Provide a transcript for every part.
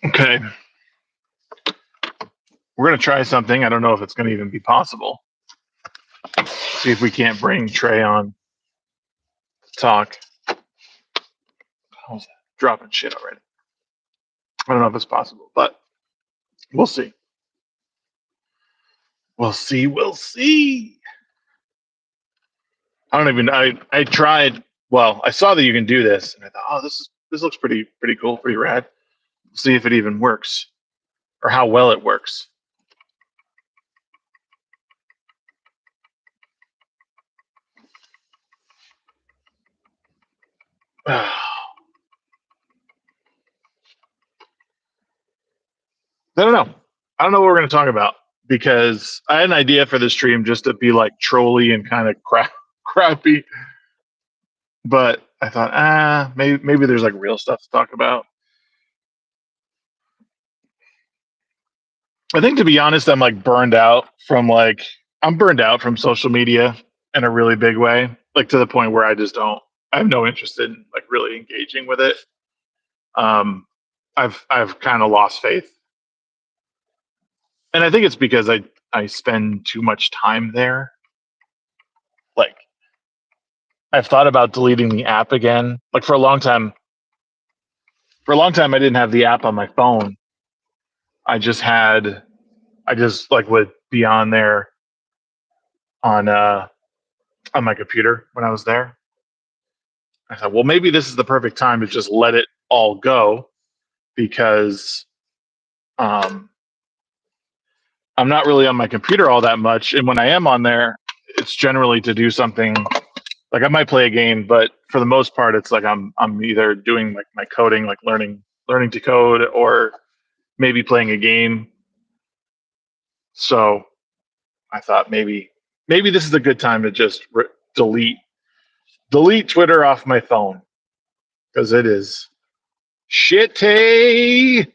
Okay. We're going to try something. I don't know if it's going to even be possible. See if we can't bring Trey on to talk. How's that? Dropping shit already. I don't know if it's possible, but we'll see. We'll see. We'll see. I don't even. I tried. Well, I saw that you can do this, and I thought, oh, this looks pretty cool, pretty rad. See if it even works, or how well it works. I don't know. I don't know what we're going to talk about because I had an idea for the stream just to be like trolly and kind of crappy, but I thought, maybe there's like real stuff to talk about. I think, to be honest, I'm like burned out from social media in a really big way, like to the point where I have no interest in like really engaging with it. I've kind of lost faith, and I think it's because I spend too much time there. Like, I've thought about deleting the app again. Like, for a long time, I didn't have the app on my phone. I just like would be on there on my computer when I was there. I thought, well, maybe this is the perfect time to just let it all go because I'm not really on my computer all that much, and when I am on there, it's generally to do something. Like, I might play a game, but for the most part, it's like I'm either doing like my coding, like learning to code, or maybe playing a game. So I thought maybe this is a good time to just delete Twitter off my phone because it is shitty.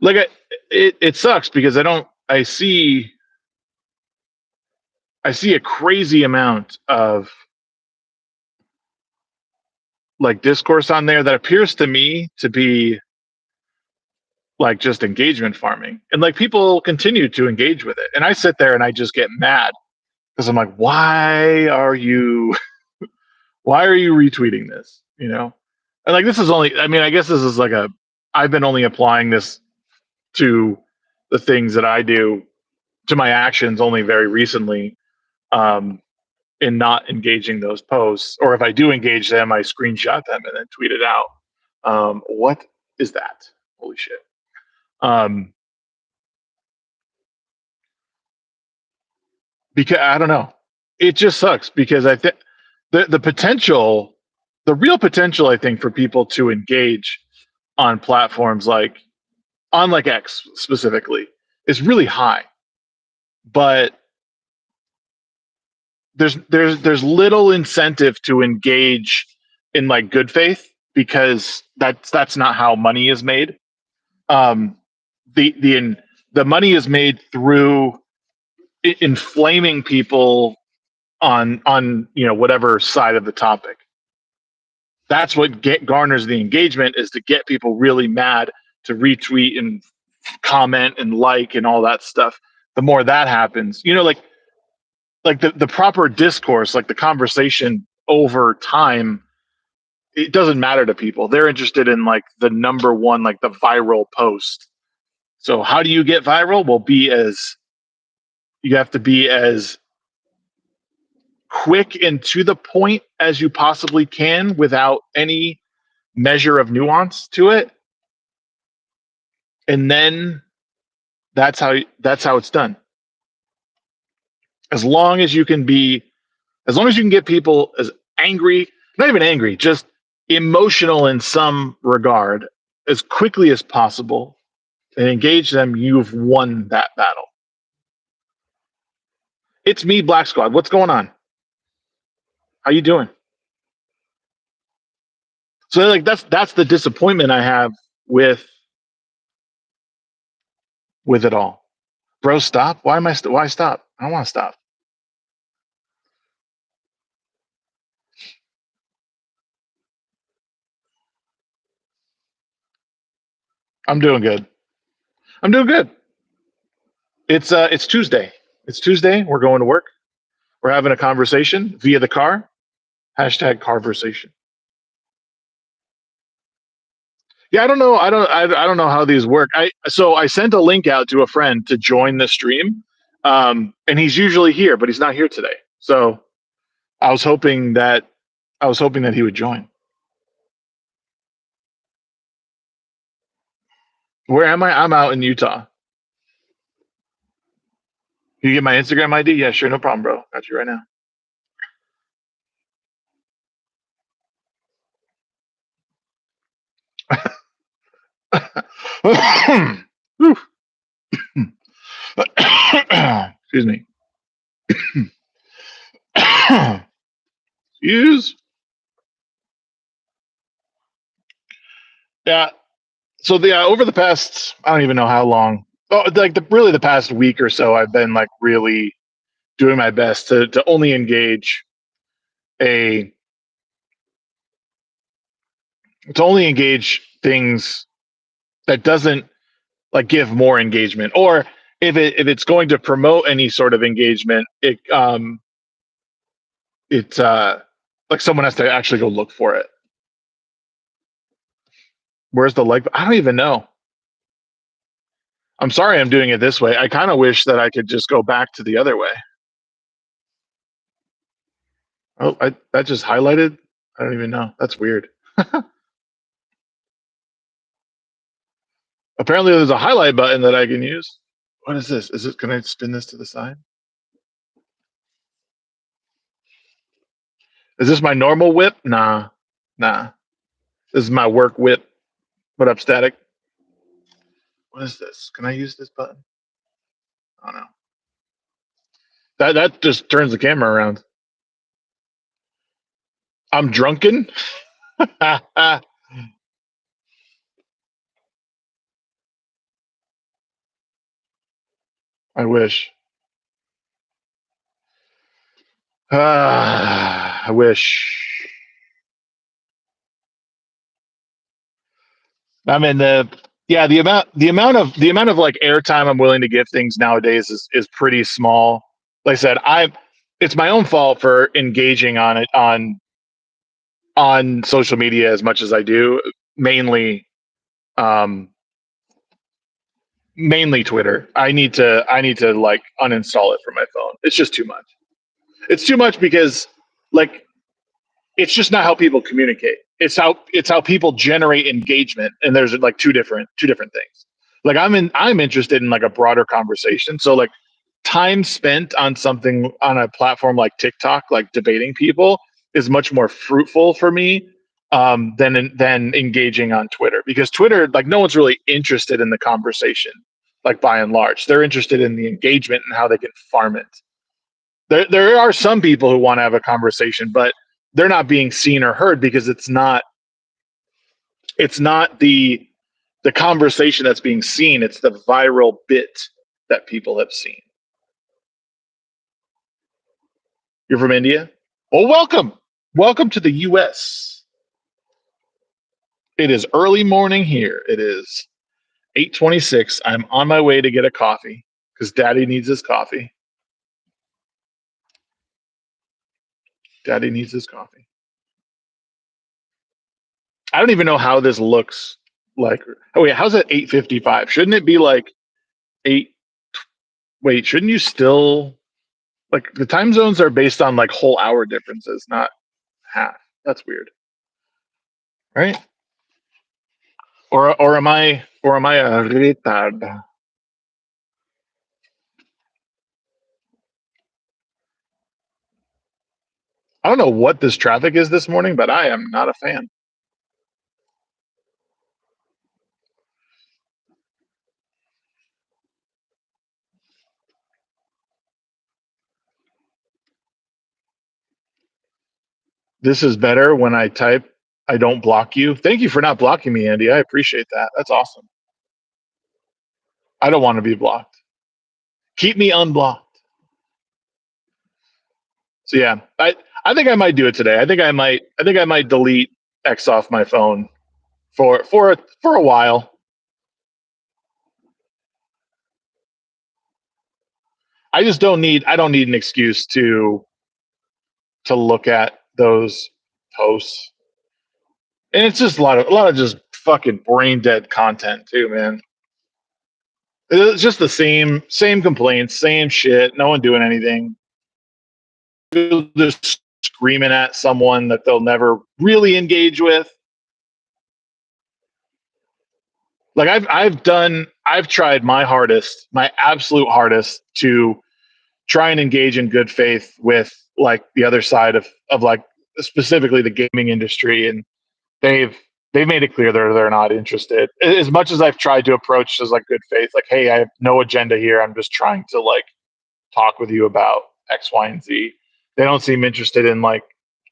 Like, it sucks because I see a crazy amount of like discourse on there that appears to me to be like just engagement farming, and like people continue to engage with it, and I sit there and I just get mad because I'm like, why are you retweeting this, and like, this is only, I mean, I guess this is like I've been only applying this to the things that I do, to my actions, only very recently, in not engaging those posts, or if I do engage them, I screenshot them and then tweet it out. What is that? Holy shit. Because I don't know, it just sucks because I think the potential, the real potential, I think, for people to engage on platforms like X specifically is really high, but there's little incentive to engage in like good faith because that's not how money is made. Um, the money is made through inflaming people on whatever side of the topic. That's what garners the engagement, is to get people really mad, to retweet and comment and like and all that stuff. The more that happens, like the proper discourse, like the conversation over time, it doesn't matter to people. They're interested in like the number one, like the viral post. So how do you get viral? Well, you have to be as quick and to the point as you possibly can without any measure of nuance to it. And then that's how it's done. As long as you can get people as angry, not even angry, just emotional in some regard, as quickly as possible, and engage them, you've won that battle. It's me, Black Squad. What's going on? How you doing? So like that's the disappointment I have with it all. Bro, stop. Why stop? I don't want to stop. I'm doing good. I'm doing good. It's Tuesday. It's Tuesday. We're going to work. We're having a conversation via the car. Hashtag Carversation. Yeah, I don't know. I don't know how these work. I sent a link out to a friend to join the stream, and he's usually here, but he's not here today. So I was hoping that he would join. Where am I? I'm out in Utah. You get my Instagram ID? Yeah, sure, no problem, bro. Got you right now. Excuse me. Excuse. Yeah. So over the past, I don't even know how long. Oh, like really the past week or so, I've been like really doing my best to only engage a to only engage things that doesn't like give more engagement, or if it's going to promote any sort of engagement, it's like someone has to actually go look for it. Where's the like? I don't even know. I'm sorry I'm doing it this way. I kind of wish that I could just go back to the other way. Oh, that just highlighted. I don't even know. That's weird. Apparently, there's a highlight button that I can use. What is this? Is it? Can I spin this to the side? Is this my normal whip? Nah. This is my work whip. What up, Static? What is this? Can I use this button? Oh no. That just turns the camera around. I'm drunken. I wish. I wish. I mean the amount of like airtime I'm willing to give things nowadays is pretty small. Like I said, it's my own fault for engaging on it on social media as much as I do. Mainly um mainly Twitter. I need to like uninstall it from my phone. It's just too much. It's too much because like it's just not how people communicate. It's how people generate engagement, and there's like two different things. Like I'm interested in like a broader conversation. So like time spent on something on a platform like TikTok, like debating people, is much more fruitful for me than engaging on Twitter, because Twitter, like, no one's really interested in the conversation. Like, by and large, they're interested in the engagement and how they can farm it. There are some people who want to have a conversation, but they're not being seen or heard because it's not the conversation that's being seen. It's the viral bit that people have seen. You're from India? Well, welcome to the US. It is early morning here. It is 8:26. I'm on my way to get a coffee because Daddy needs his coffee. Daddy needs his coffee. I don't even know how this looks like. Oh wait, how's it 8:55? Shouldn't it be like 8? Wait, shouldn't you still, like, the time zones are based on like whole hour differences, not half. That's weird, right? Or am I a retard? I don't know what this traffic is this morning, but I am not a fan. This is better when I type I don't block you. Thank you for not blocking me, Andy. I appreciate that. That's awesome. I don't want to be blocked. Keep me unblocked. So yeah, I think I might do it today. I think I might delete X off my phone for a while. I just don't need an excuse to look at those posts. And it's just a lot of just fucking brain dead content too, man. It's just the same complaints, same shit. No one doing anything. Just screaming at someone that they'll never really engage with. Like I've tried my hardest, my absolute hardest to try and engage in good faith with like the other side of like specifically the gaming industry, and they've made it clear they're not interested. As much as I've tried to approach as like good faith, like, hey, I have no agenda here. I'm just trying to like talk with you about X, Y, and Z. They don't seem interested in like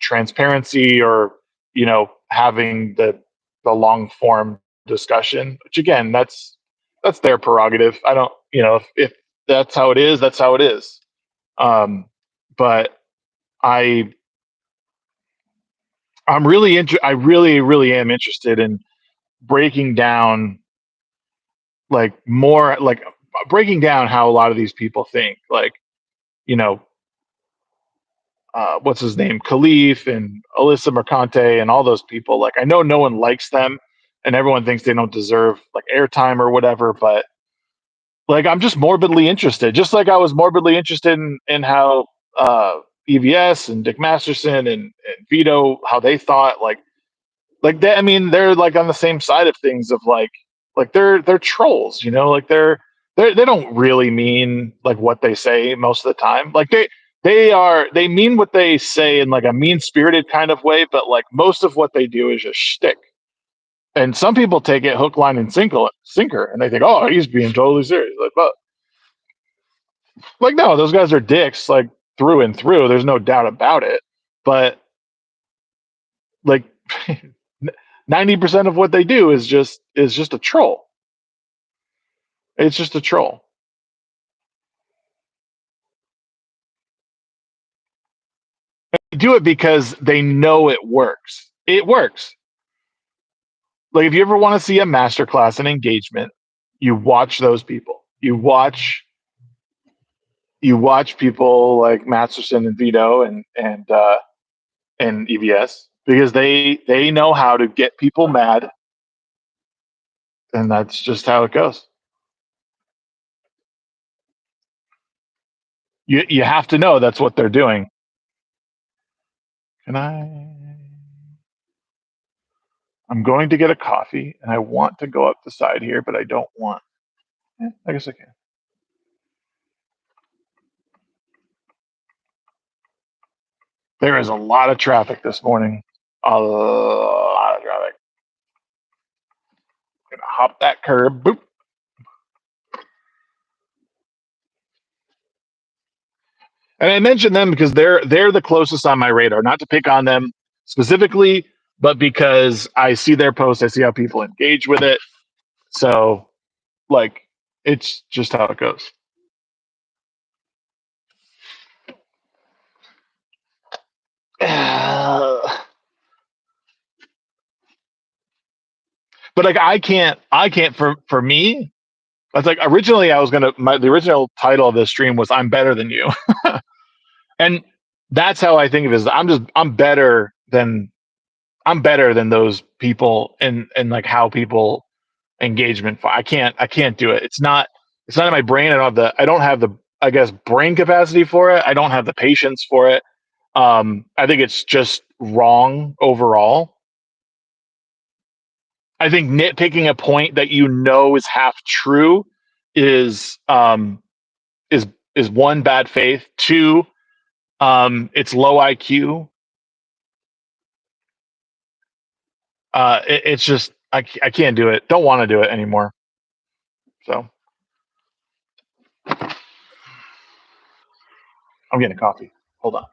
transparency or, you know, having the long form discussion, which again, that's their prerogative. I don't, you know, if that's how it is, that's how it is. But I I really am interested in breaking down like more like breaking down how a lot of these people think. Like, you know, what's his name, Khalif and Alyssa Mercante and all those people. Like, I know no one likes them, and everyone thinks they don't deserve like airtime or whatever. But like, I'm just morbidly interested, just like I was morbidly interested in how EVS and Dick Masterson and Vito, how they thought. Like that. I mean, they're like on the same side of things of like they're trolls, you know, like they don't really mean like what they say most of the time. Like they mean what they say in like a mean spirited kind of way, but like most of what they do is just shtick. And some people take it hook, line, and sinker, and they think, oh, he's being totally serious. Like, but like no, those guys are dicks, like through and through. There's no doubt about it. But like 90% of what they do is just a troll. It's just a troll. They do it because they know it works. It works. Like if you ever want to see a masterclass in engagement, you watch those people. You watch people like Masterson and Vito and EVS because they know how to get people mad, and that's just how it goes. You have to know that's what they're doing. Can I'm going to get a coffee, and I want to go up the side here, but I don't want. I guess I can. There is a lot of traffic this morning. A lot of traffic. Gonna hop that curb. Boop. And I mention them because they're the closest on my radar. Not to pick on them specifically, but because I see their posts, I see how people engage with it. So, like, it's just how it goes. But like, I can't for me. That's like originally I was gonna the original title of this stream was "I'm better than you," and that's how I think of it. Is I'm better than those people and like how people engagement. I can't do it. It's not in my brain. I don't have the I guess brain capacity for it. I don't have the patience for it. I think it's just wrong overall. I think nitpicking a point that you know is half true is is is one, bad faith. Two, it's low IQ. It's just I can't do it. Don't want to do it anymore. So I'm getting a coffee. Hold on.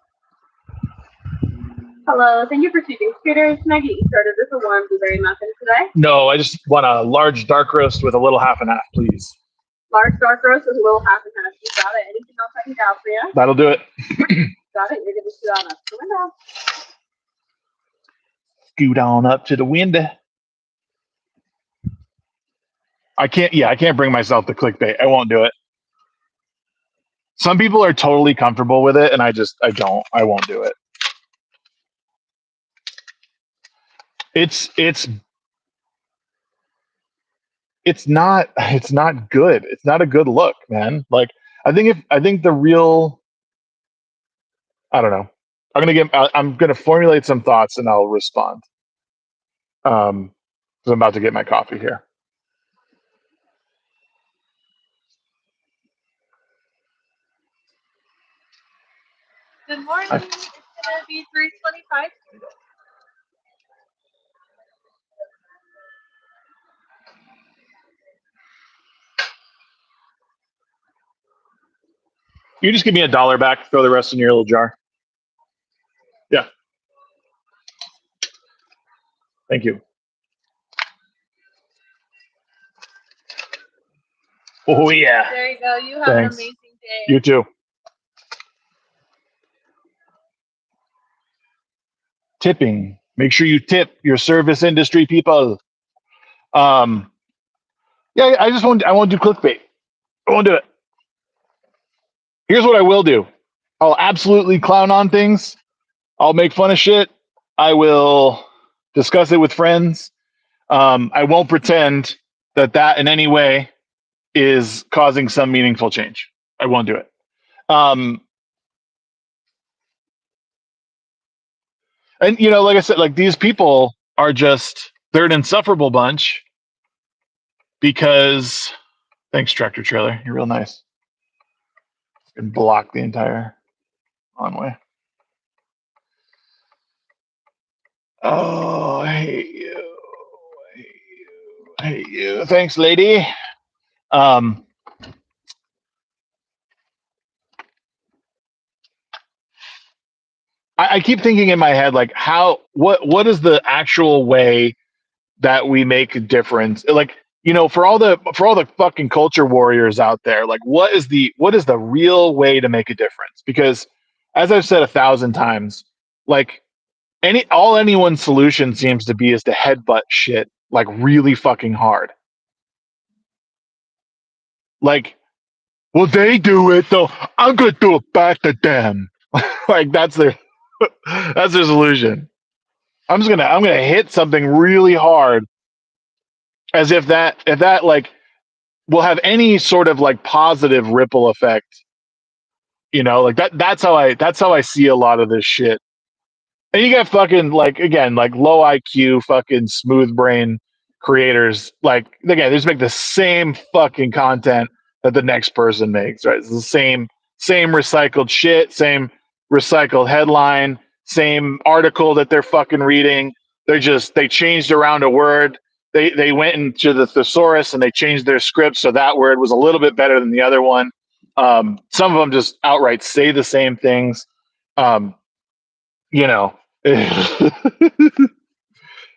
Hello, thank you for choosing Scooters. Can I get you started with a warm blueberry muffin today? No, I just want a large dark roast with a little half and half, please. Large dark roast with a little half and half. You got it. Anything else I can get out for you? That'll do it. Got it. You're going to scoot on up to the window. Scoot on up to the window. I can't bring myself to clickbait. I won't do it. Some people are totally comfortable with it, and I won't do it. It's not good. It's not a good look, man. Like I think the real, I don't know. I'm gonna formulate some thoughts and I'll respond. Because I'm about to get my coffee here. Good morning. It's gonna be 3:25. You just give me $1 back. Throw the rest in your little jar. Yeah. Thank you. Oh yeah. There you go. You have Thanks. an amazing day. You too. Tipping. Make sure you tip your service industry people. Yeah, I won't do clickbait. I won't do it. Here's what I will do. I'll absolutely clown on things. I'll make fun of shit. I will discuss it with friends. I won't pretend that in any way is causing some meaningful change. I won't do it. And like I said, like these people are they're an insufferable bunch because thanks, tractor trailer. You're real nice. And block the entire runway. Oh, I hate you. I hate you. Thanks, lady. I keep thinking in my head, like, what is the actual way that we make a difference? Like, for all the fucking culture warriors out there, like, what is the real way to make a difference? Because as I've said 1,000 times, like anyone's solution seems to be is to headbutt shit like really fucking hard. Like, well, they do it, so I'm gonna do it back to them. Like that's their solution. I'm gonna hit something really hard, as if that like will have any sort of like positive ripple effect. Like that's how I see a lot of this shit. And you got fucking like again like low IQ fucking smooth brain creators, like again they just make the same fucking content that the next person makes, right? It's the same recycled shit, same recycled headline, same article that they're fucking reading. They changed around a word. They went into the thesaurus and they changed their script so that word was a little bit better than the other one. Some of them just outright say the same things.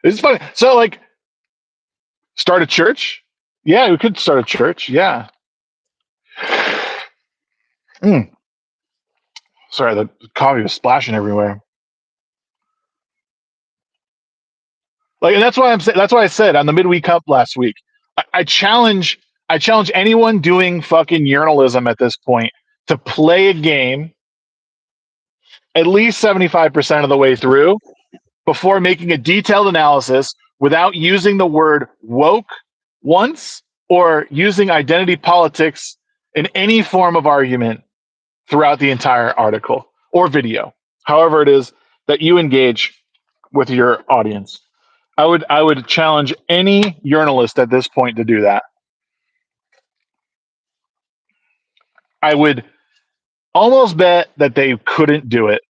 It's funny. So, like, start a church? Yeah, we could start a church. Yeah. Sorry, the coffee was splashing everywhere. Like, and that's why I said on the midweek cup last week, I challenge anyone doing fucking journalism at this point to play a game at least 75% of the way through before making a detailed analysis without using the word woke once or using identity politics in any form of argument throughout the entire article or video, however it is that you engage with your audience. I would challenge any journalist at this point to do that. I would almost bet that they couldn't do it.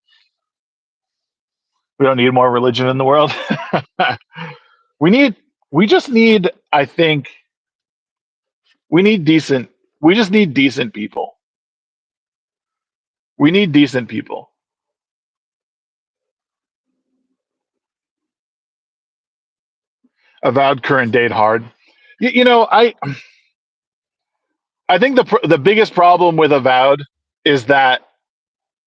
We don't need more religion in the world. We just need, I think, we just need decent people. We need decent people. Avowed current date hard. I think the biggest problem with Avowed is that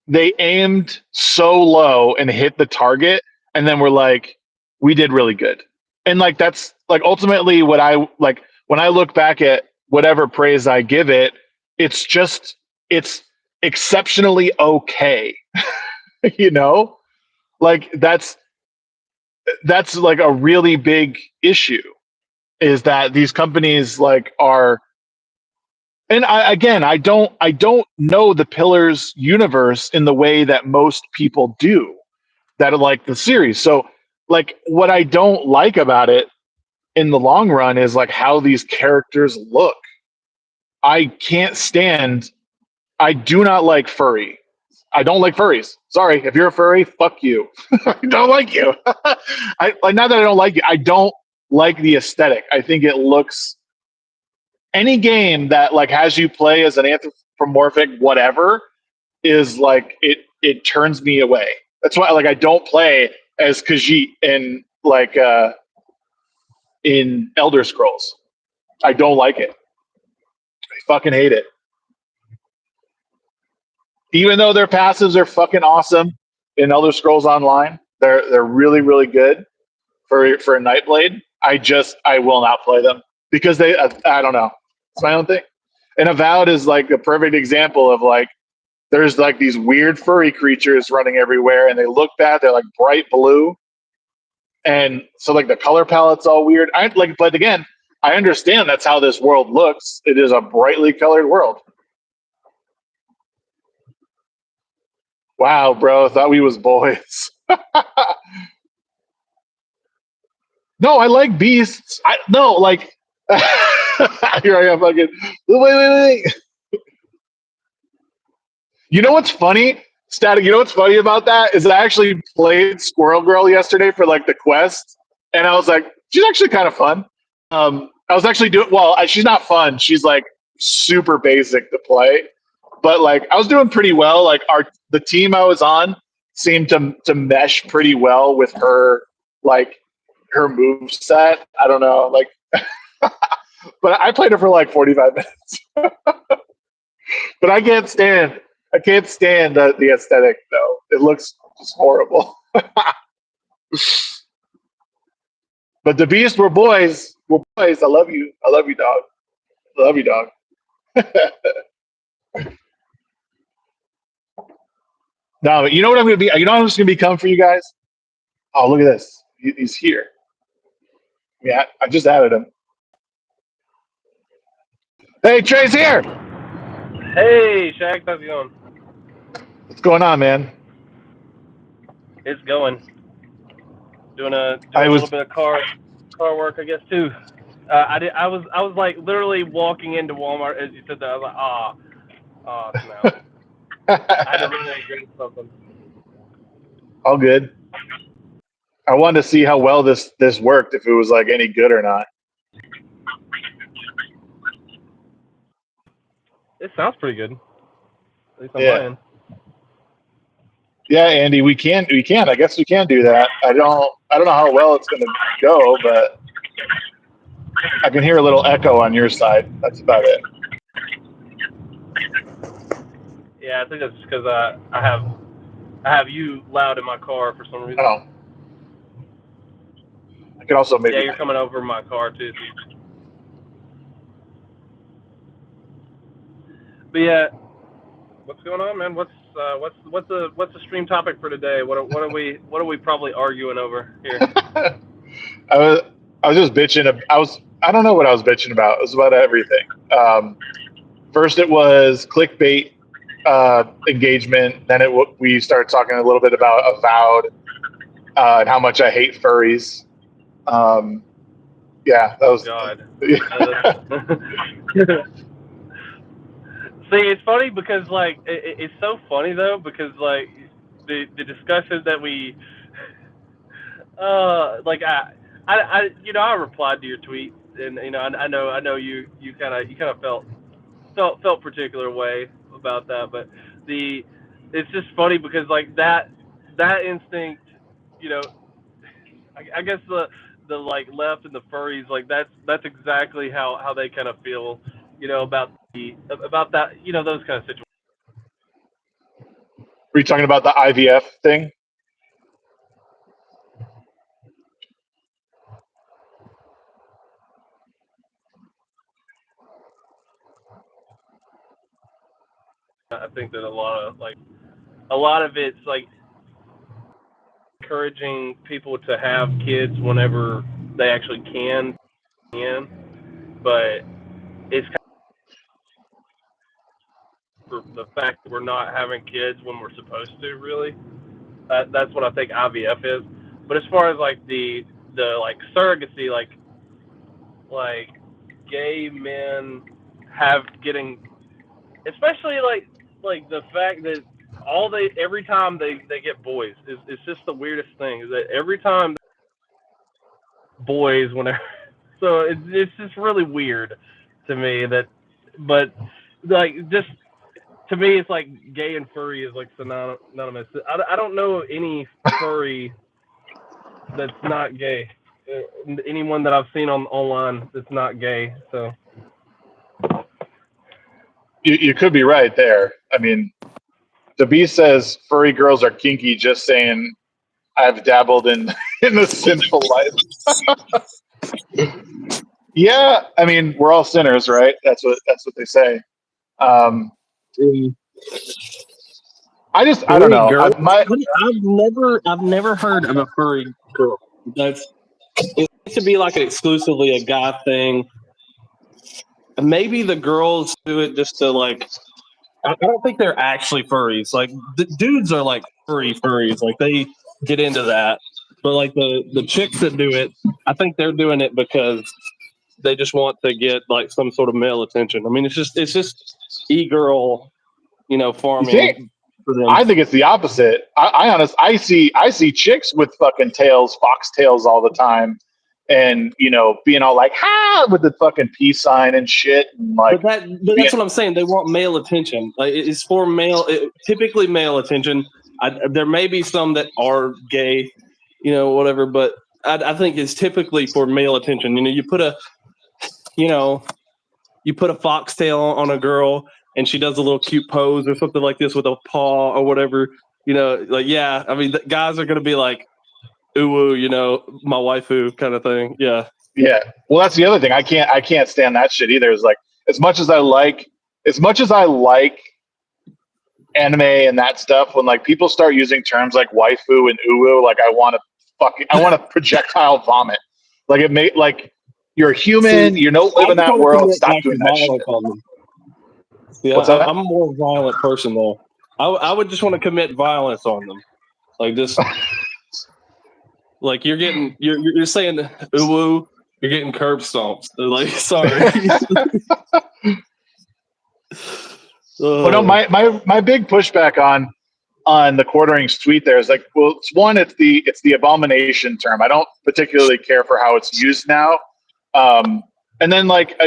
they aimed so low and hit the target, and then we're like, we did really good. And like that's like ultimately what I like when I look back at whatever praise I give it, it's exceptionally okay. You know, like that's like a really big issue, is that these companies like are, and I don't know the Pillars universe in the way that most people do that are like the series. So like what I don't like about it in the long run is like how these characters look. I can't stand, I do not like furry. I don't like furries. Sorry, if you're a furry, fuck you. I don't like you. I like, not that I don't like you. I don't like the aesthetic. I think it looks, any game that like has you play as an anthropomorphic whatever is like it turns me away. That's why like I don't play as Khajiit in Elder Scrolls. I don't like it. I fucking hate it. Even though their passives are fucking awesome in Elder Scrolls Online, they're really really good for a Nightblade. I will not play them because they I don't know. It's my own thing. And Avowed is like a perfect example of like there's like these weird furry creatures running everywhere and they look bad. They're like bright blue. And so like the color palette's all weird. I like, but again, I understand that's how this world looks. It is a brightly colored world. Wow, bro, thought we was boys. No, I like beasts. I no, like here I am fucking wait. You know what's funny? Static, you know what's funny about that is I actually played Squirrel Girl yesterday for like the quest, and I was like, she's actually kind of fun. I was actually doing well. She's not fun. She's like super basic to play, but like I was doing pretty well. Like the team I was on seemed to mesh pretty well with her, like her move set. I don't know, like, but I played her for like 45 minutes. But I can't stand the aesthetic though. It looks just horrible. But the Beast were boys. We're boys. I love you. I love you, dog. I love you, dog. No, you know what I'm gonna be. You know what I'm just gonna become for you guys. Oh, look at this. He's here. Yeah, I just added him. Hey, Trey's here. Hey, Shag, how's it going? What's going on, man? It's going. Doing a I little was. bit of car work, I guess too. I was like literally walking into Walmart as you said that. I was like, snap. I had to run and grab something. All good. I wanted to see how well this worked. If it was like any good or not. It sounds pretty good, at least on my Yeah. end. Yeah, Andy, we can. I guess we can do that. I don't know how well it's going to go, but I can hear a little echo on your side. That's about it. Yeah, I think that's because I have you loud in my car for some reason. Oh, I could also Yeah, maybe. you're coming over my car too. But yeah, what's going on, man? What's the stream topic for today? What are we probably arguing over here? I was I was just bitching. I don't know what I was bitching about. It was about everything. First, it was clickbait engagement. Then we started talking a little bit about Avowed and how much I hate furries. Yeah, that Oh was. God. Yeah. See, it's funny because like it's so funny though because like the discussion that we like I I replied to your tweet and I know you kind of felt particular way about that, but the it's just funny because like that instinct, you know, I guess the like left and the furries like that's exactly how they kind of feel, about that, those kind of situations. Were you talking about the IVF thing? I think that a lot of it's like encouraging people to have kids whenever they actually can, but it's kind of the fact that we're not having kids when we're supposed to. Really, that's what I think IVF is. But as far as like the like surrogacy, like gay men getting, especially like the fact that every time they get boys is it's just the weirdest thing is that every time boys whenever so it's just really weird to me that, but like just to me it's like gay and furry is like synonymous. I don't know any furry that's not gay. Anyone that I've seen online that's not gay. So You could be right there. I mean, the Beast says furry girls are kinky. Just saying, I've dabbled in the sinful life. Yeah, I mean, we're all sinners, right? That's what they say. I don't know. I've never heard of a furry girl. It used to be like exclusively a guy thing. Maybe the girls do it just to like. I don't think they're actually furries. Like the dudes are like furries. Like they get into that. But like the chicks that do it, I think they're doing it because they just want to get like some sort of male attention. I mean, it's just e-girl, farming for them. I think it's the opposite. I see chicks with fucking tails, fox tails all the time, and being all like ha with the fucking peace sign and shit. And like, but that's what I'm saying. They want male attention. Like it's for typically male attention. There may be some that are gay, whatever, but I think it's typically for male attention. You put a foxtail on a girl and she does a little cute pose or something like this with a paw or whatever, like, yeah, I mean, guys are going to be like, ooh, my waifu kind of thing. Yeah. Yeah. Well, that's the other thing. I can't stand that shit either. Is like, as much as I like anime and that stuff, when like people start using terms like waifu and uwu, like I want to projectile vomit. Like it may like you're human, you don't live in that world. Stop doing that shit. Yeah, I'm a more violent person though. I would just want to commit violence on them, like just like you're saying uwu, you're getting curb stomps. Like, sorry. Well, no, my big pushback on the Quartering's tweet there is like, well, it's the abomination term. I don't particularly care for how it's used now. And then like,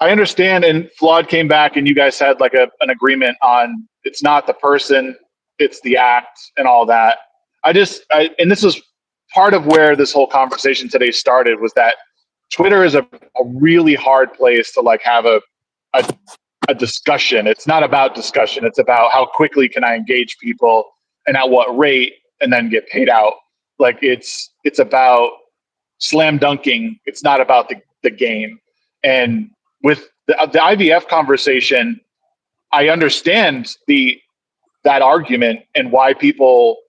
I understand, and Flawed came back and you guys had like an agreement on it's not the person, it's the act and all that. And this is part of where this whole conversation today started, was that Twitter is a really hard place to like have a discussion. It's not about discussion. It's about how quickly can I engage people and at what rate and then get paid out. Like it's about slam dunking. It's not about the game. And with the IVF conversation, I understand that argument and why people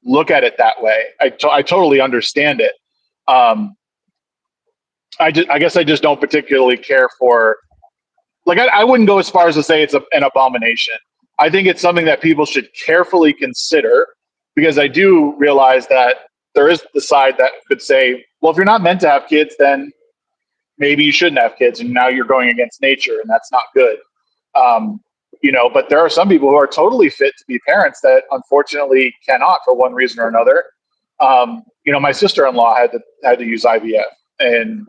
look at it that way. I totally understand it. I guess I just don't particularly care for, like, I wouldn't go as far as to say it's an abomination. I think it's something that people should carefully consider, because I do realize that there is the side that could say, well, if you're not meant to have kids, then maybe you shouldn't have kids, and now you're going against nature, and that's not good. But there are some people who are totally fit to be parents that unfortunately cannot for one reason or another. My sister-in-law had to use IVF, and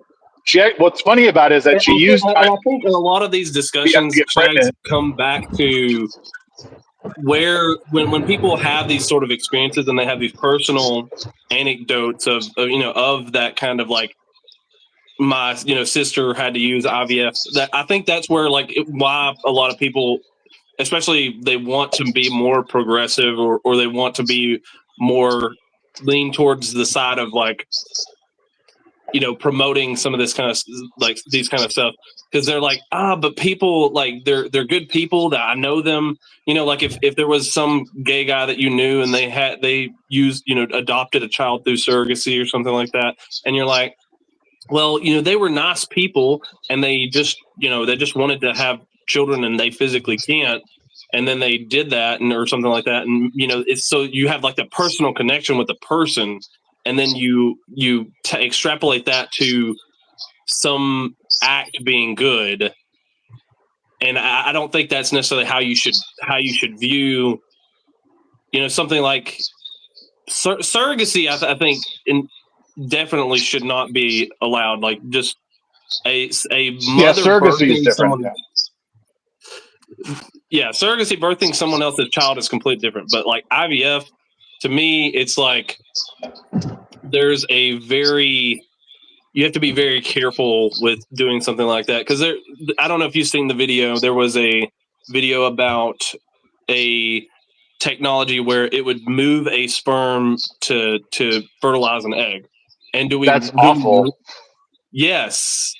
what's funny about it is that she used. I think a lot of these discussions come back to where when people have these sort of experiences and they have these personal anecdotes of that kind of like, my sister had to use IVF. That I think that's where why a lot of people, especially, they want to be more progressive or they want to be more lean towards the side of like promoting some of this kind of like these kind of stuff, because they're like, but people like they're good people that I know them, like if there was some gay guy that you knew and they used, adopted a child through surrogacy or something like that, and you're like, well, they were nice people and they just wanted to have children and they physically can't, and then they did that or something like that, and it's so you have like the personal connection with the person, and then you extrapolate that to some act being good, and I don't think that's necessarily how you should view something like surrogacy. I think definitely should not be allowed. Like just a mother surrogacy is different. someone. Yeah, surrogacy birthing someone else's child is completely different. But like IVF, to me, it's like there's you have to be very careful with doing something like that, because I don't know if you've seen the video. There was a video about a technology where it would move a sperm to fertilize an egg. And that's awful. Yes.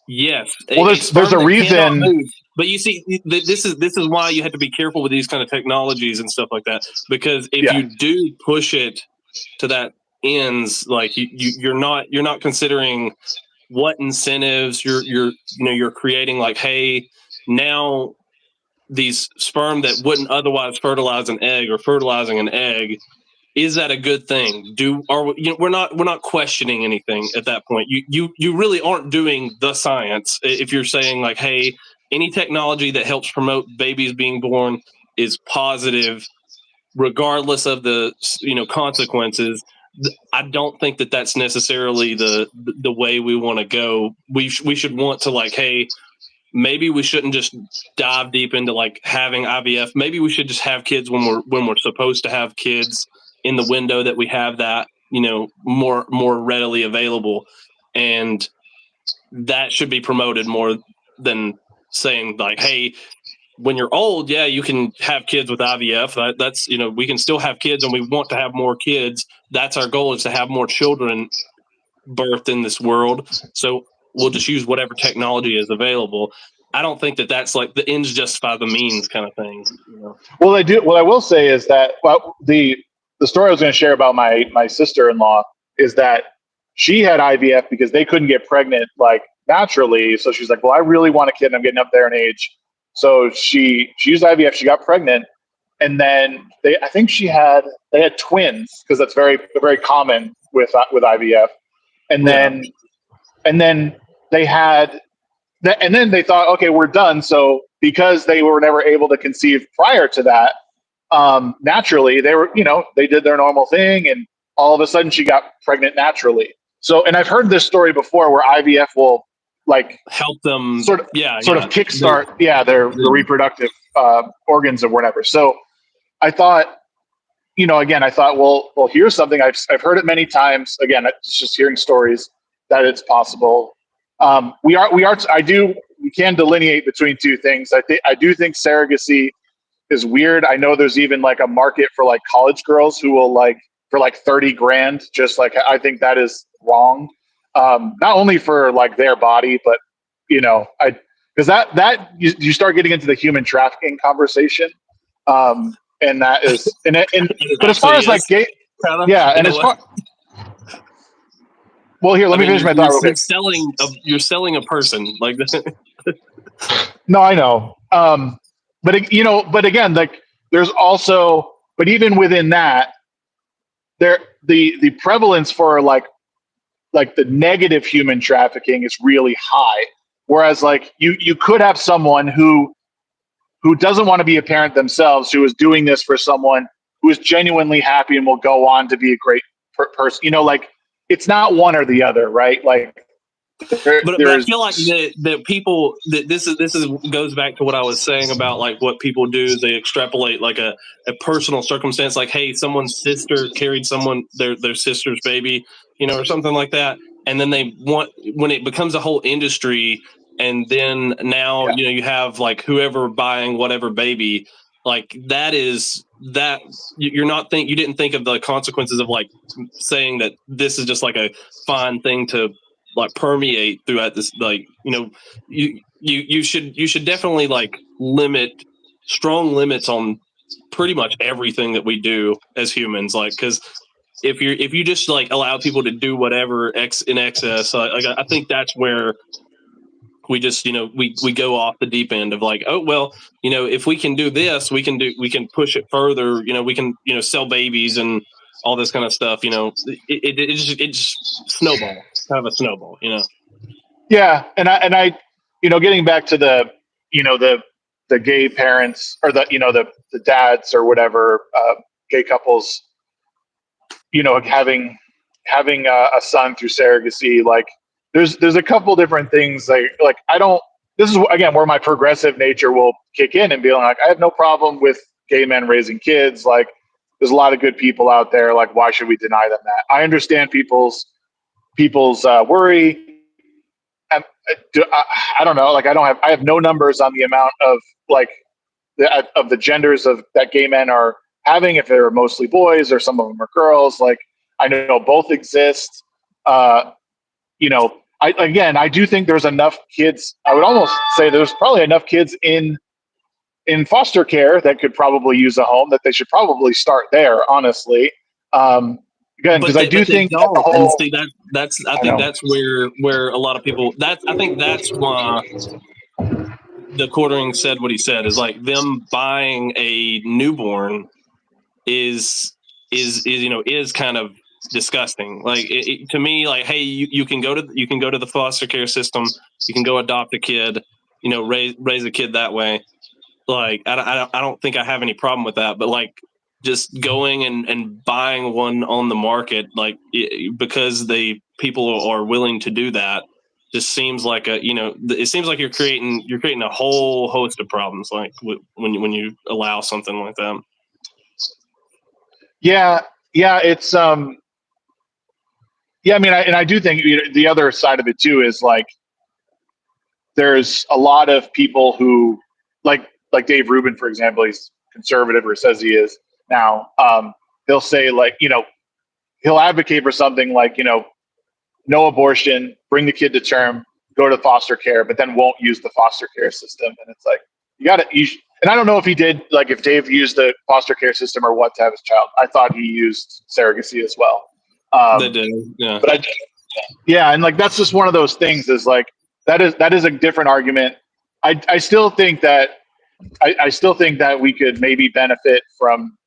Well, there's a reason. But you see, this is why you have to be careful with these kind of technologies and stuff like that, because if you do push it to that ends, like you're not considering what incentives you're creating. Like, hey, now these sperm that wouldn't otherwise fertilize an egg or fertilizing an egg, is that a good thing? We're not questioning anything at that point. You really aren't doing the science if you're saying like, hey, any technology that helps promote babies being born is positive, regardless of the consequences. I don't think that that's necessarily the way we want to go. We should want to like, hey, maybe we shouldn't just dive deep into like having IVF. Maybe we should just have kids when we're supposed to have kids in the window that we have that, more readily available. And that should be promoted more than saying like, hey, when you're old, yeah, you can have kids with IVF. That's, we can still have kids and we want to have more kids. That's our goal, is to have more children birthed in this world. So we'll just use whatever technology is available. I don't think that that's like the ends justify the means kind of thing. Well, I do. What I will say is that the story I was going to share about my sister-in-law is that she had IVF because they couldn't get pregnant like naturally. So she's like, well, I really want a kid and I'm getting up there in age. So she used IVF, she got pregnant, and then they had twins, because that's very common with IVF. And then they had, and then they thought, okay, we're done. So because they were never able to conceive prior to that, naturally they were, they did their normal thing, and all of a sudden she got pregnant naturally. So, and I've heard this story before where IVF will like help them sort of kickstart their reproductive organs or whatever. So I thought, well, here's something I've heard it many times. Again, it's just hearing stories that it's possible. We can delineate between two things. I do think surrogacy is weird. I know there's even like a market for like college girls who will like for like 30 grand. Just like, I think that is wrong. Not only for like their body, but because that you start getting into the human trafficking conversation, and that is but as far as like gay, and as far well, here, let me finish my thought real quick. You're selling a person like that. No, I know, but again, like there's also, but even within that, the prevalence for like the negative human trafficking is really high. Whereas like you could have someone who doesn't want to be a parent themselves, who is doing this for someone who is genuinely happy and will go on to be a great person. Like it's not one or the other, right? Like, but I feel like that people that this goes back to what I was saying about like what people do is they extrapolate like a personal circumstance, like, hey, someone's sister carried their sister's baby, or something like that, and then they want, when it becomes a whole industry, and then now you have like whoever buying whatever baby, like that is that you didn't think of the consequences of like saying that this is just like a fine thing to like permeate throughout this. Like, you should definitely like limit strong limits on pretty much everything that we do as humans. Like, because if you just like allow people to do whatever in excess, I think that's where we just we go off the deep end of like, oh well, if we can do this, we can push it further. We can sell babies and all this kind of stuff. It just snowball, kind of a snowball. Yeah, and I getting back to the the gay parents, or the dads or whatever, gay couples, having a son through surrogacy. Like, there's a couple different things, like I don't. This is again where my progressive nature will kick in and be like, I have no problem with gay men raising kids. Like, there's a lot of good people out there. Like, why should we deny them that? I understand people's worry. I don't know. Like, I have no numbers on the amount of like of the genders of that gay men are having, if they're mostly boys or some of them are girls. Like, I know both exist. I do think there's enough kids. I would almost say there's probably enough kids in foster care that could probably use a home, that they should probably start there, honestly. Again, because I do think that the whole, and see, I think that's where a lot of people, I think that's why the quartering said what he said, is like them buying a newborn is kind of disgusting. Like, to me, like, hey, you can go to the foster care system, you can go adopt a kid, raise a kid that way. Like, I don't think I have any problem with that, but like, just going and buying one on the market, like, because the people are willing to do that, just seems like it seems like you're creating a whole host of problems, like when you allow something like that. Yeah, it's yeah. I mean, I do think the other side of it too is like, there's a lot of people who like Dave Rubin, for example. He's conservative, or says he is now. He'll say, like, he'll advocate for something like, no abortion, bring the kid to term, go to foster care, but then won't use the foster care system. And it's like, and I don't know if he did, like, if Dave used the foster care system or what to have his child. I thought he used surrogacy as well. They did, yeah. But and like, that's just one of those things, is like, that is a different argument. I still think that we could maybe benefit from,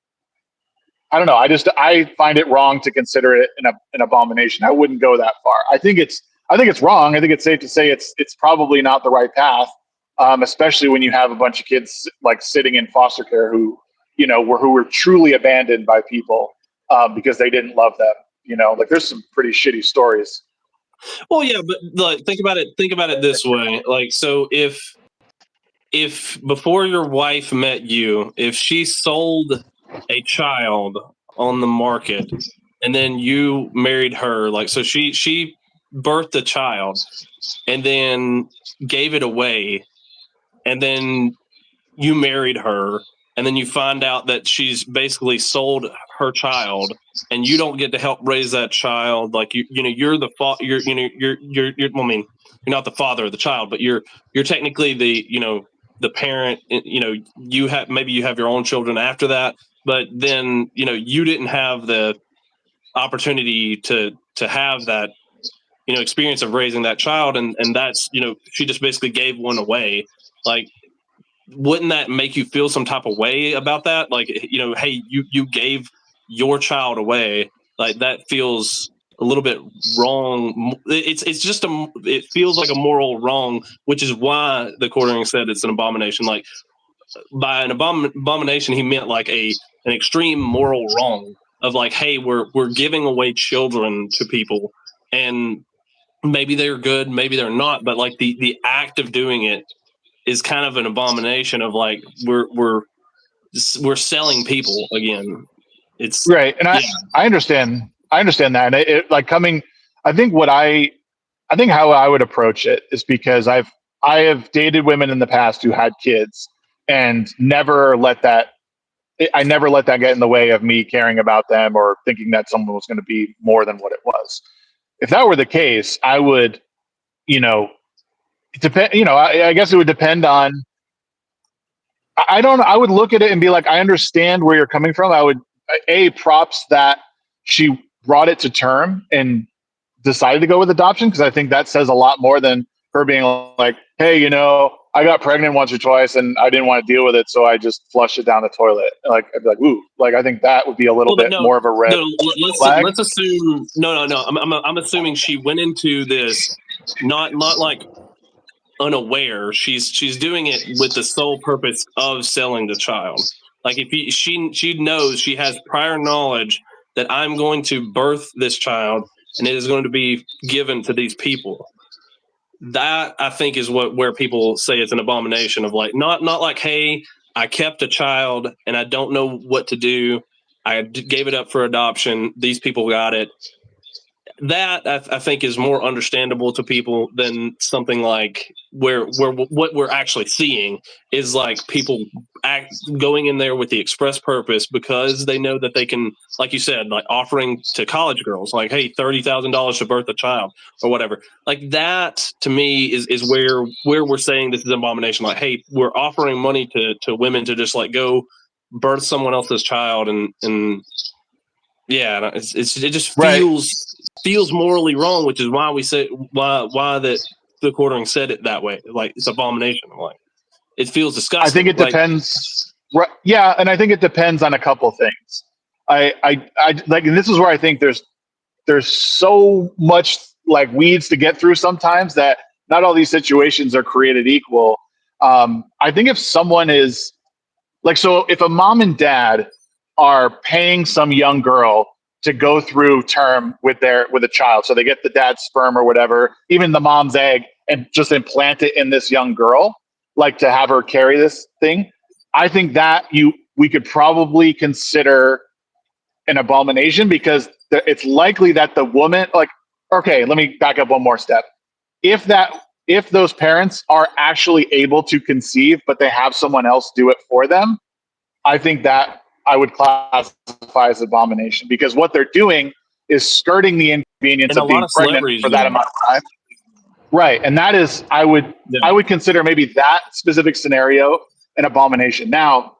I don't know. I find it wrong to consider it an abomination. I wouldn't go that far. I think it's wrong. I think it's safe to say it's probably not the right path, especially when you have a bunch of kids like sitting in foster care who were truly abandoned by people because they didn't love them. Like, there's some pretty shitty stories. Well, yeah, but like, think about it this way. Like, so if before your wife met you, if she sold a child on the market and then you married her, like, so she birthed a child and then gave it away, and then you married her, and then you find out that she's basically sold her child, and you don't get to help raise that child. Like, you're the you're well, I mean, you're not the father of the child, but you're technically the parent. You have your own children after that, but then you didn't have the opportunity to have that experience of raising that child, and that's she just basically gave one away. Like, wouldn't that make you feel some type of way about that? Like, hey, you gave your child away. Like, that feels a little bit wrong. It feels like a moral wrong, which is why the quartering said it's an abomination. Like, by an abomination, he meant like an extreme moral wrong of like, hey, we're giving away children to people, and maybe they're good, maybe they're not, but like the act of doing it is kind of an abomination of like, we're selling people again. It's right. And I understand that. And it like coming, I think how I would approach it is, because I have dated women in the past who had kids, and I never let that get in the way of me caring about them or thinking that someone was going to be more than what it was. if that were the case, I would, you know, depend. I guess it would depend on. I don't. I would look at it and be like, I understand where you're coming from. I would props that she brought it to term and decided to go with adoption, because I think that says a lot more than her being like, hey, I got pregnant once or twice and I didn't want to deal with it, so I just flushed it down the toilet. Like, I'd be like, ooh, like I think that would be a little bit more of a red flag. Let's assume no. I'm assuming she went into this not like unaware. She's doing it with the sole purpose of selling the child. Like if she knows, she has prior knowledge that I'm going to birth this child and it is going to be given to these people. That I think is where people say it's an abomination of like not like, hey, I kept a child and I don't know what to do. I gave it up for adoption. These people got it. That I think is more understandable to people than something like where what we're actually seeing is like people going in there with the express purpose because they know that they can, like you said, like offering to college girls, like, hey, $30,000 to birth a child or whatever. Like that to me is where we're saying this is an abomination. Like, hey, we're offering money to women to just like go birth someone else's child and yeah, it just feels morally wrong, which is why we say why that the quartering said it that way. Like it's abomination. Like it feels disgusting. I think it depends. Yeah, and I think it depends on a couple of things. I like, and this is where I think there's so much like weeds to get through sometimes that not all these situations are created equal. I think if someone is like, so if a mom and dad are paying some young girl to go through term with a child, so they get the dad's sperm or whatever, even the mom's egg, and just implant it in this young girl, like to have her carry this thing, I think that we could probably consider an abomination, because it's likely that the woman, like, okay, let me back up one more step. If those parents are actually able to conceive, but they have someone else do it for them, I think that I would classify as abomination, because what they're doing is skirting the inconvenience of being pregnant for that amount of time. Right. And that is, I would consider maybe that specific scenario an abomination. Now,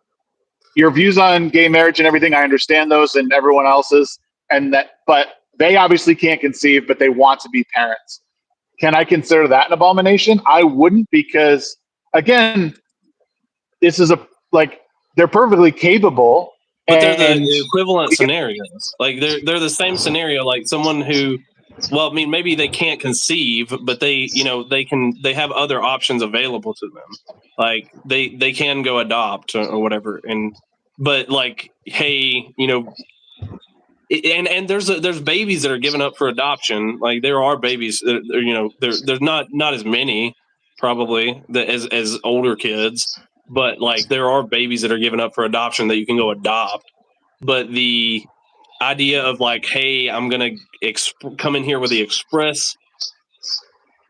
your views on gay marriage and everything, I understand those and everyone else's, but they obviously can't conceive, but they want to be parents. Can I consider that an abomination? I wouldn't, because again, this is they're perfectly capable. But they're the equivalent scenarios. Like they're the same scenario. Like someone who, well, I mean, maybe they can't conceive, but they have other options available to them. Like they can go adopt or whatever. But like, hey, and there's babies that are given up for adoption. Like there are babies that there's not as many probably as older kids. But like there are babies that are given up for adoption that you can go adopt. But the idea of like, hey, I'm going to come in here with the express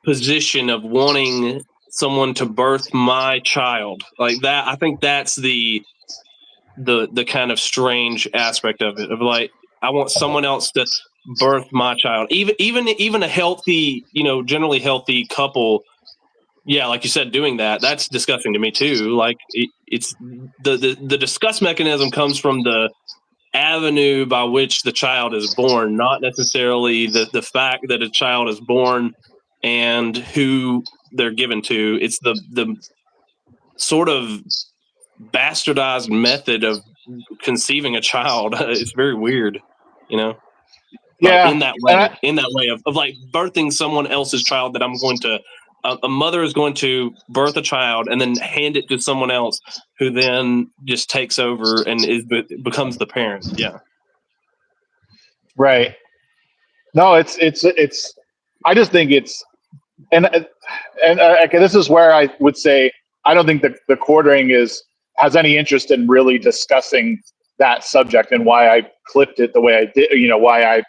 position of wanting someone to birth my child, like that, I think that's the kind of strange aspect of it, of like, I want someone else to birth my child. Even a healthy, generally healthy couple. Yeah, like you said, doing that's disgusting to me too. Like it's the disgust mechanism comes from the avenue by which the child is born, not necessarily the fact that a child is born and who they're given to. It's the sort of bastardized method of conceiving a child. It's very weird, Yeah, in that way of like birthing someone else's child that I'm going to. A mother is going to birth a child and then hand it to someone else who then just takes over and becomes the parent. Yeah. Right. No, it's. I just think it's, and this is where I would say I don't think that the quartering has any interest in really discussing that subject, and why I clipped it the way I did. Why I,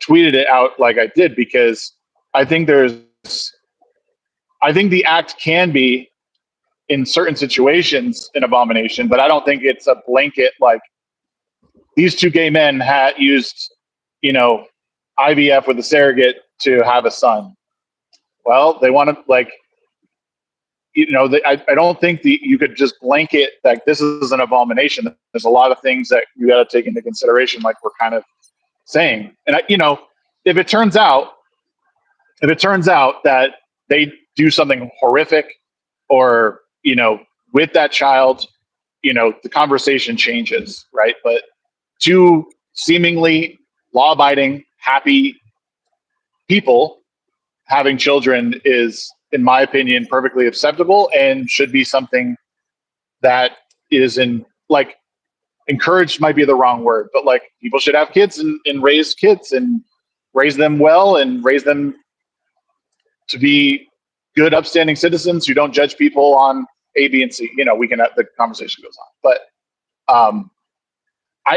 tweeted it out like I did, because I think the act can be, in certain situations, an abomination, but I don't think it's a blanket, like these two gay men had used, IVF with a surrogate to have a son. Well, they want to I don't think you could just blanket like this is an abomination. There's a lot of things that you got to take into consideration, like we're kind of saying. And if it turns out that they do something horrific, or with that child, the conversation changes, right? But two seemingly law-abiding, happy people having children is, in my opinion, perfectly acceptable and should be something that is encouraged might be the wrong word, but like people should have kids and raise kids and raise them well and raise them to be good, upstanding citizens who don't judge people on A, B, and C. We can have the conversation goes on, but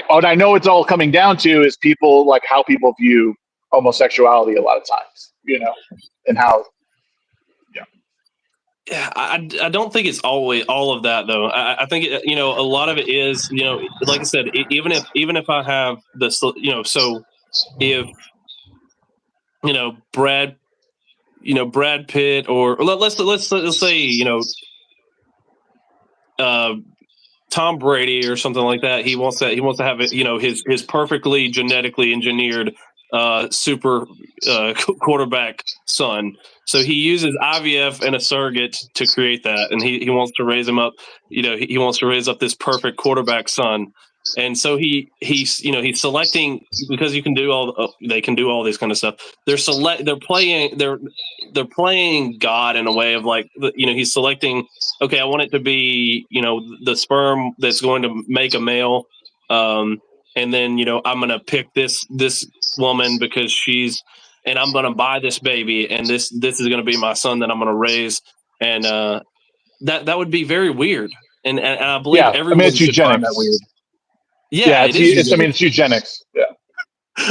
what I know it's all coming down to is people, like how people view homosexuality a lot of times, and how. Yeah, I don't think it's always all of that though. I think a lot of it is like I said, even if I have this so if Brad Pitt, or let's say Tom Brady or something like that, he wants to have his perfectly genetically engineered super quarterback son. So he uses IVF and a surrogate to create that, and he wants to raise him up. He wants to raise up this perfect quarterback son, and so he's selecting, because they can do all this kind of stuff. They're playing God in a way of like he's selecting. Okay, I want it to be the sperm that's going to make a male, and then I'm going to pick this woman because and I'm going to buy this baby, and this is going to be my son that I'm going to raise, and that would be very weird, and I believe everyone it's should find eugenics. that weird. It's eugenics. Yeah.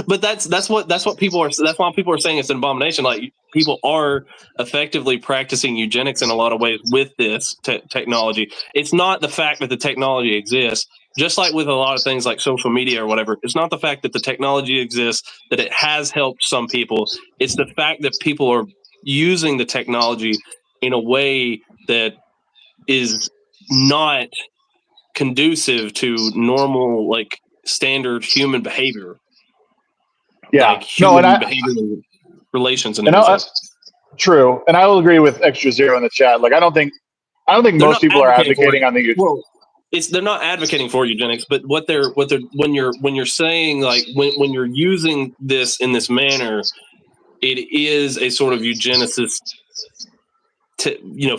But that's what people are. That's why people are saying it's an abomination. Like, people are effectively practicing eugenics in a lot of ways with this technology. It's not the fact that the technology exists. Just like with a lot of things like social media or whatever, it's not the fact that the technology exists, that it has helped some people. It's the fact that people are using the technology in a way that is not conducive to normal, like, standard human behavior. Yeah. Like human behavioral relations and everything. True. And I will agree with Extra Zero in the chat. Like, I don't think most people are advocating on the they're not advocating for eugenics, but what they're when you're saying, like, when you're using this in this manner, it is a sort of eugenicist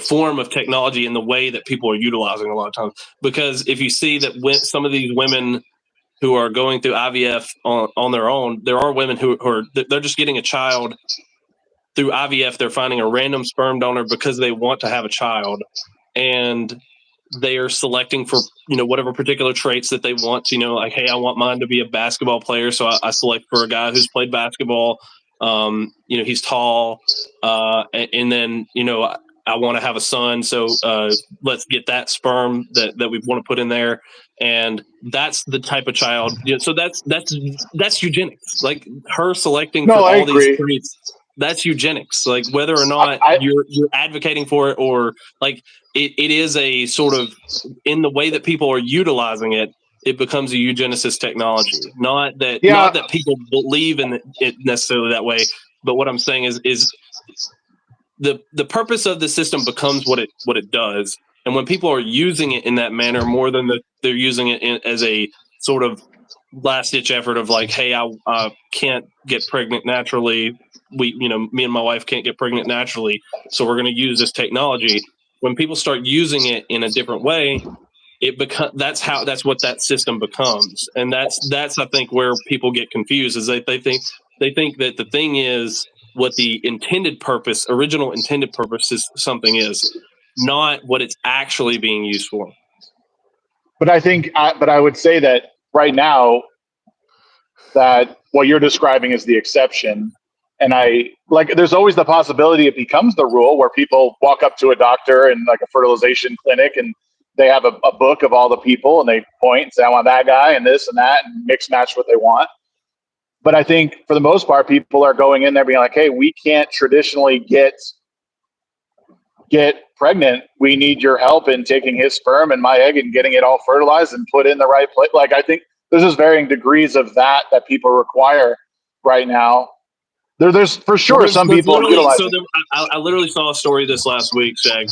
form of technology in the way that people are utilizing a lot of times. Because if you see that when some of these women who are going through IVF on their own, there are women who are they're just getting a child through IVF. They're finding a random sperm donor because they want to have a child, and they are selecting for whatever particular traits that they want. Like, hey, I want mine to be a basketball player, so I select for a guy who's played basketball. He's tall, and then I want to have a son, so let's get that sperm that we want to put in there, and that's the type of child. So that's eugenics. Like, her selecting for all these traits. That's eugenics. Like, whether or not you're advocating for it, or like it is a sort of, in the way that people are utilizing it, it becomes a eugenicist technology. Not that people believe in it necessarily that way, but what I'm saying is the purpose of the system becomes what it does. And when people are using it in that manner, more than they're using it as a sort of last ditch effort of like, hey, I can't get pregnant naturally. Me and my wife can't get pregnant naturally, so we're going to use this technology. When people start using it in a different way, that's what that system becomes. And that's I think where people get confused, is they think that the thing is what the original intended purpose is, something is not what it's actually being used for. But I would say that right now, that what you're describing is the exception. And there's always the possibility it becomes the rule, where people walk up to a doctor in like a fertilization clinic and they have a book of all the people and they point and say, I want that guy and this and that, and mix match what they want. But I think for the most part, people are going in there being like, hey, we can't traditionally get pregnant. We need your help in taking his sperm and my egg and getting it all fertilized and put in the right place. Like, I think there's just varying degrees of that people require right now. There's for sure some people utilize it. I literally saw a story this last week, Shag.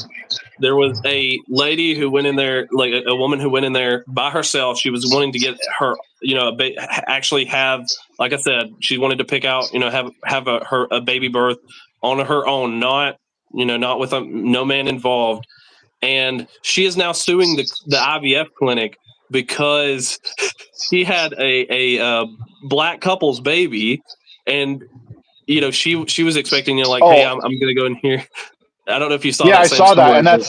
There was a lady who went in there, like a woman who went in there by herself. She was wanting to get her, actually have, like I said, she wanted to pick out, have a baby birth on her own, not with no man involved. And she is now suing the IVF clinic because she had a black couple's baby, and she was expecting, hey, I'm going to go in here. I don't know if you saw that. I saw that. And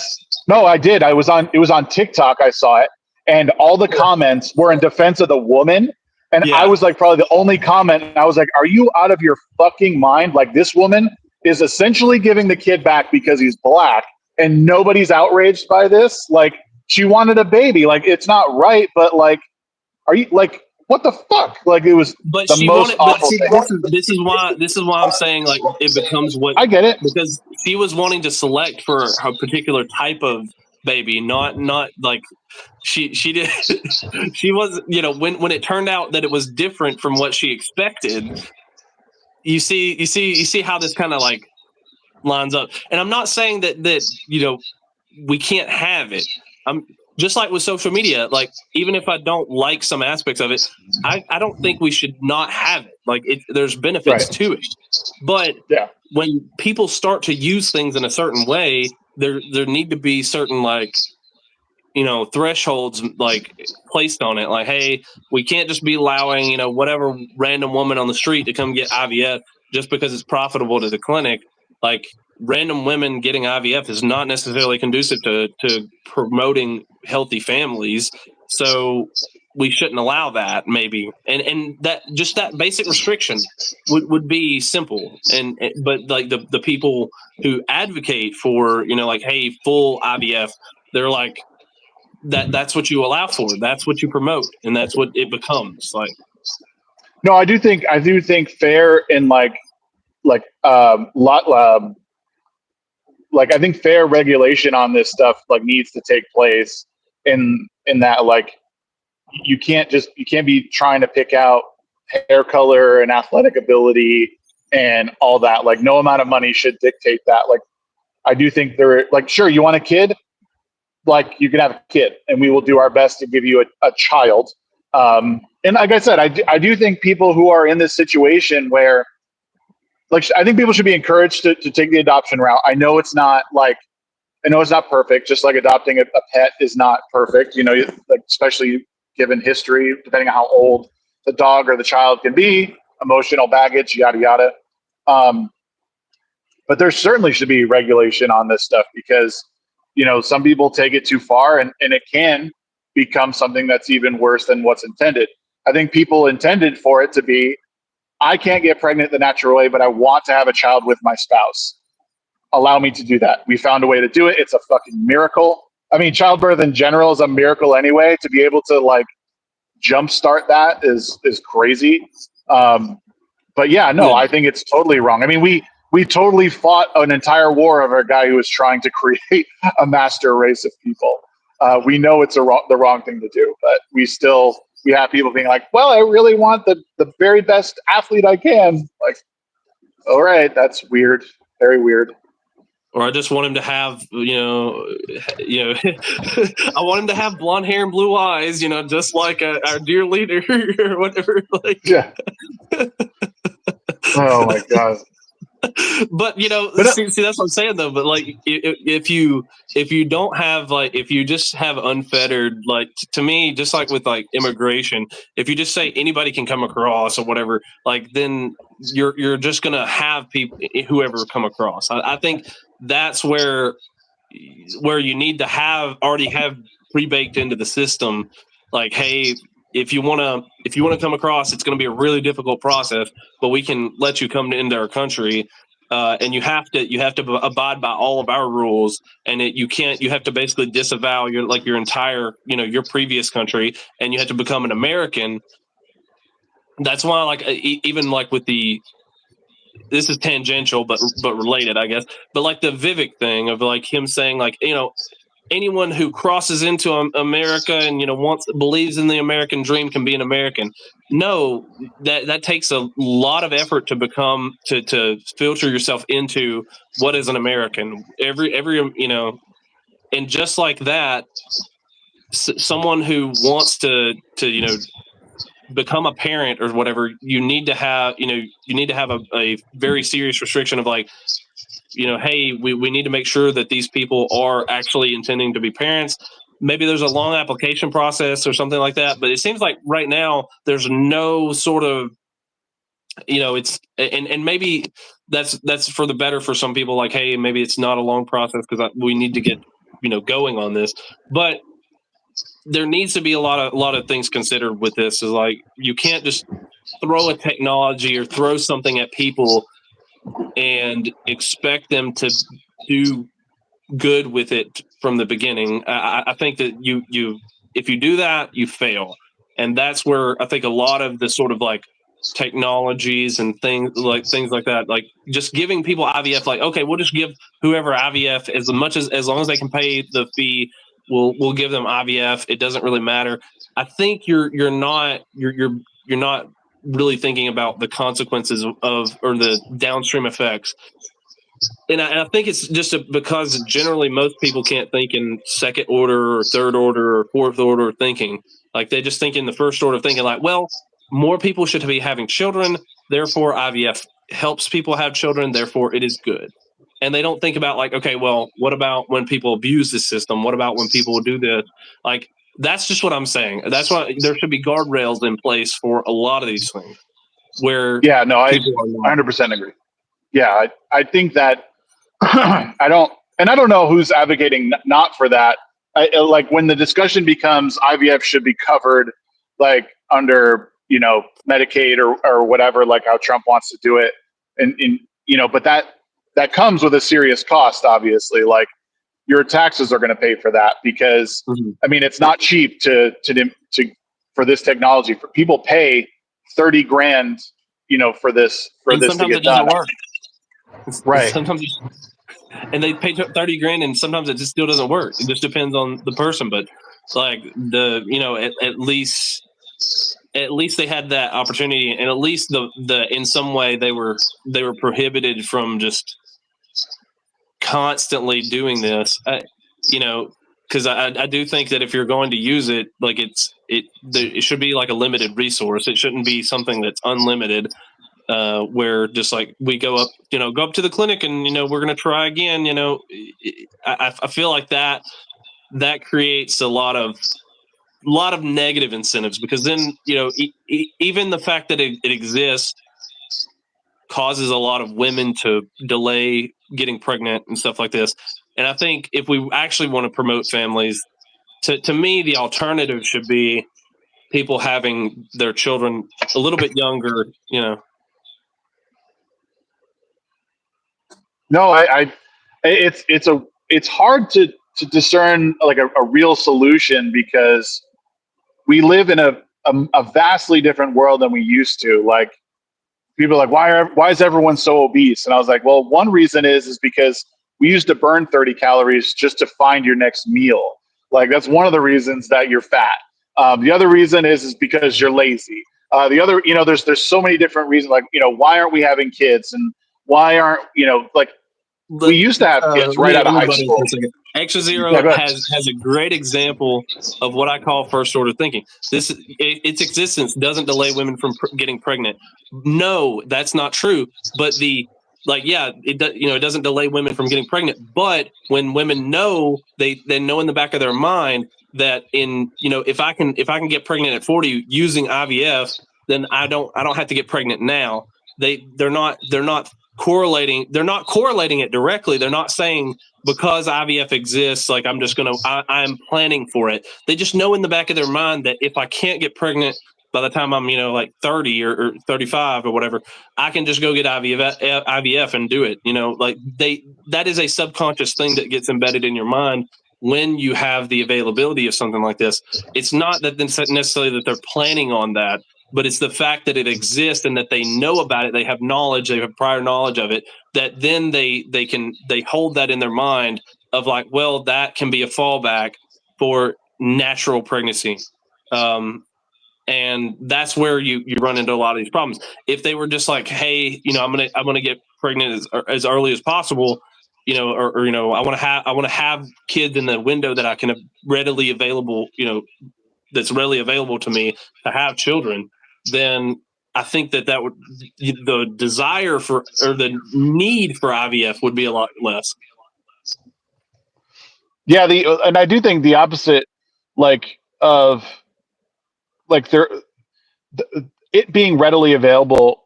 no, I did. It was on TikTok. I saw it. And all the comments were in defense of the woman. And I was like, probably the only comment. And I was like, are you out of your fucking mind? Like, this woman is essentially giving the kid back because he's black and nobody's outraged by this. Like, she wanted a baby. Like, it's not right. But like, are you like, what the fuck? Like, it was the most awful thing. This is why I'm saying, like, it becomes what I get it, because she was wanting to select for her particular type of baby, not like she did. She was, when it turned out that it was different from what she expected. You see how this kind of like lines up. And I'm not saying that we can't have it. I'm just like with social media, like, even if I don't like some aspects of it, I don't think we should not have it. Like, there's benefits to it. But when people start to use things in a certain way, there need to be certain, like, thresholds, like, placed on it. Like, hey, we can't just be allowing, whatever random woman on the street to come get IVF just because it's profitable to the clinic. Like, random women getting IVF is not necessarily conducive to promoting healthy families. So we shouldn't allow that, maybe. And that just that basic restriction would be simple. But like the people who advocate for, like, hey, full IVF, they're like, that's what you allow for. That's what you promote. And that's what it becomes like. No, I do think fair and like I think fair regulation on this stuff like needs to take place in that, like, you can't be trying to pick out hair color and athletic ability and all that. Like, no amount of money should dictate that. Like, I do think sure, you want a kid, like, you can have a kid and we will do our best to give you a child. And like I said, I do think people who are in this situation where, like, I think people should be encouraged to take the adoption route. I know it's not perfect. Just like adopting a pet is not perfect, like, especially given history, depending on how old the dog or the child can be, emotional baggage, yada, yada. But there certainly should be regulation on this stuff because, some people take it too far and it can become something that's even worse than what's intended. I think people intended for it to be, I can't get pregnant the natural way, but I want to have a child with my spouse. Allow me to do that. We found a way to do it. It's a fucking miracle. I mean, childbirth in general is a miracle anyway. To be able to, like, jumpstart that is crazy. But yeah, no, I think it's totally wrong. I mean, we totally fought an entire war over a guy who was trying to create a master race of people. We know it's the wrong thing to do, but we have people being like, well, I really want the very best athlete I can. Like, all right, that's weird. Very weird. Or I just want him to have, I want him to have blonde hair and blue eyes, just like our dear leader or whatever. Like, yeah. Oh my God. But see, that's what I'm saying though. But like, if you don't have, like, if you just have unfettered, like, to me, just like with like immigration, if you just say anybody can come across or whatever, like, then you're just gonna have people, whoever come across. I think that's where you need to already have pre-baked into the system, like, hey, if you want to come across, it's going to be a really difficult process, but we can let you come into our country, and you have to abide by all of our rules, and you have to basically disavow your entire, your previous country, and you have to become an American. that's why, like, even like with this is tangential, but related, I guess. But like the Vivek thing of like him saying like, anyone who crosses into America and believes in the American dream can be an American. No, that takes a lot of effort to become to filter yourself into what is an American. Every and just like that, someone who wants to become a parent or whatever, you need to have a very serious restriction of like, hey, we need to make sure that these people are actually intending to be parents. Maybe there's a long application process or something like that, but it seems like right now there's no sort of, it's and maybe that's for the better for some people. Like, hey, maybe it's not a long process because we need to get going on this, but there needs to be a lot of things considered with this. Is like, you can't just throw a technology or throw something at people and expect them to do good with it from the beginning. I think that you if you do that, you fail. And that's where I think a lot of the sort of like technologies and things like that, like just giving people IVF, like, okay, we'll just give whoever IVF as long as they can pay the fee, we'll give them IVF. It doesn't really matter. I think you're not really thinking about the consequences of or the downstream effects. And I think it's just because generally most people can't think in second order or third order or fourth order thinking. Like, they just think in the first order thinking like, well, more people should be having children, therefore IVF helps people have children, therefore it is good. And they don't think about like, okay, well, what about when people abuse the system? What about when people do this? Like, that's just what I'm saying. That's why there should be guardrails in place for a lot of these things. Where I 100% agree. Yeah, I think that I don't know who's advocating not for that. Like, when the discussion becomes IVF should be covered like under Medicaid or whatever, like how Trump wants to do it, and but that comes with a serious cost, obviously. Like, your taxes are going to pay for that because I mean, it's not cheap to for this technology. For people pay $30,000 for this to get done. Work. Right. Sometimes and they pay $30,000 and sometimes it just still doesn't work. It just depends on the person. But like at least they had that opportunity, and at least the in some way they were prohibited from just constantly doing this. Because I do think that if you're going to use it, like it should be like a limited resource. It shouldn't be something that's unlimited. Where just like we go up to the clinic and we're going to try again. I feel like that creates a lot of negative incentives, because then even the fact that it exists causes a lot of women to delay getting pregnant and stuff like this. And I think if we actually want to promote families, to me the alternative should be people having their children a little bit younger. No, it's hard to discern like a real solution, because we live in a vastly different world than we used to. Like, people are like, why is everyone so obese? And I was like, well, one reason is because we used to burn 30 calories just to find your next meal. Like, that's one of the reasons that you're fat. The other reason is because you're lazy. The other, there's so many different reasons. Like, why aren't we having kids? And why aren't, we used to have kids right out of high school. Extra Zero has a great example of what I call first order thinking. Its existence doesn't delay women from getting pregnant. No, that's not true. But it doesn't delay women from getting pregnant. But when women know, they know in the back of their mind that if I can get pregnant at 40 using IVF, then I don't have to get pregnant now. They're not correlating it directly. They're not saying because IVF exists, like I'm planning for it. They just know in the back of their mind that if I can't get pregnant by the time I'm like 30 or 35 or whatever, I can just go get IVF and do it. That is a subconscious thing that gets embedded in your mind when you have the availability of something like this. It's not that necessarily that they're planning on that. but it's the fact that it exists and that they know about it. They have knowledge, they have prior knowledge of it, that then they hold that in their mind of like, well, that can be a fallback for natural pregnancy. And that's where you run into a lot of these problems. If they were just like, hey, I'm gonna get pregnant as early as possible, or I want to have kids in the window that I can readily available, that's readily available to me to have children, then I think that would, the desire for, or the need for IVF would be a lot less. Yeah, and I do think the opposite, it being readily available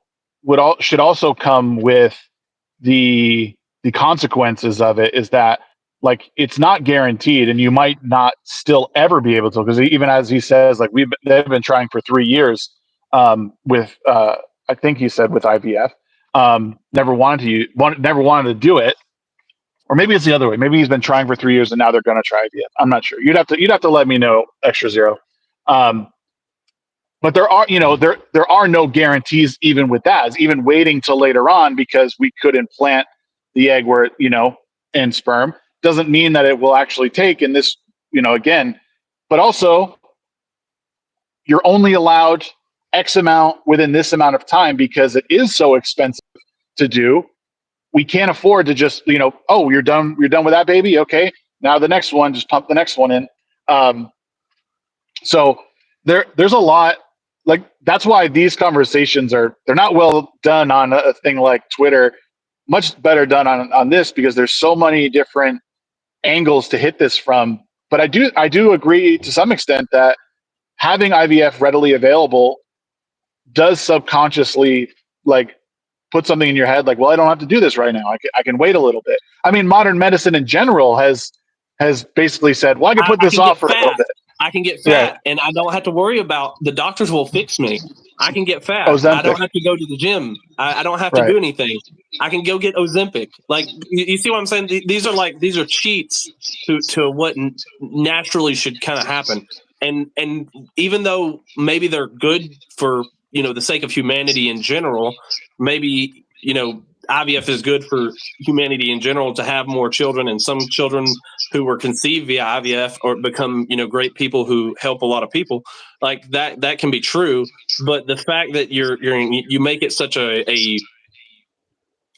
should also come with the consequences of it, is that like it's not guaranteed, and you might not still ever be able to, because even as he says, like they've been trying for 3 years with I think he said with IVF, never wanted to do it. Or maybe it's the other way. Maybe he's been trying for 3 years and now they're going to try IVF. I'm not sure. You'd have to let me know, Extra Zero. But there are, there are no guarantees even with that. Even waiting till later on because we could implant the egg where, and sperm doesn't mean that it will actually take in this, again. But also, you're only allowed X amount within this amount of time because it is so expensive to do. We can't afford to just, oh, you're done with that baby. Okay. Now the next one, just pump the next one in. So there's a lot, like, that's why these conversations they're not well done on a thing like Twitter, much better done on this, because there's so many different angles to hit this from. But I do agree to some extent that having IVF readily available does subconsciously like put something in your head like, well, I don't have to do this right now. I can wait a little bit. I mean, modern medicine in general has basically said, well, I can put this off for a little bit. I can get fat, and I don't have to worry about, the doctors will fix me. I can get fat. Ozempic. I don't have to go to the gym. I don't have to do anything. I can go get Ozempic. Like, you see what I'm saying? These are cheats to what naturally should kind of happen. And even though maybe they're good for, the sake of humanity in general, maybe, IVF is good for humanity in general to have more children, and some children who were conceived via IVF or become, great people who help a lot of people. Like that can be true. But the fact that you make it such a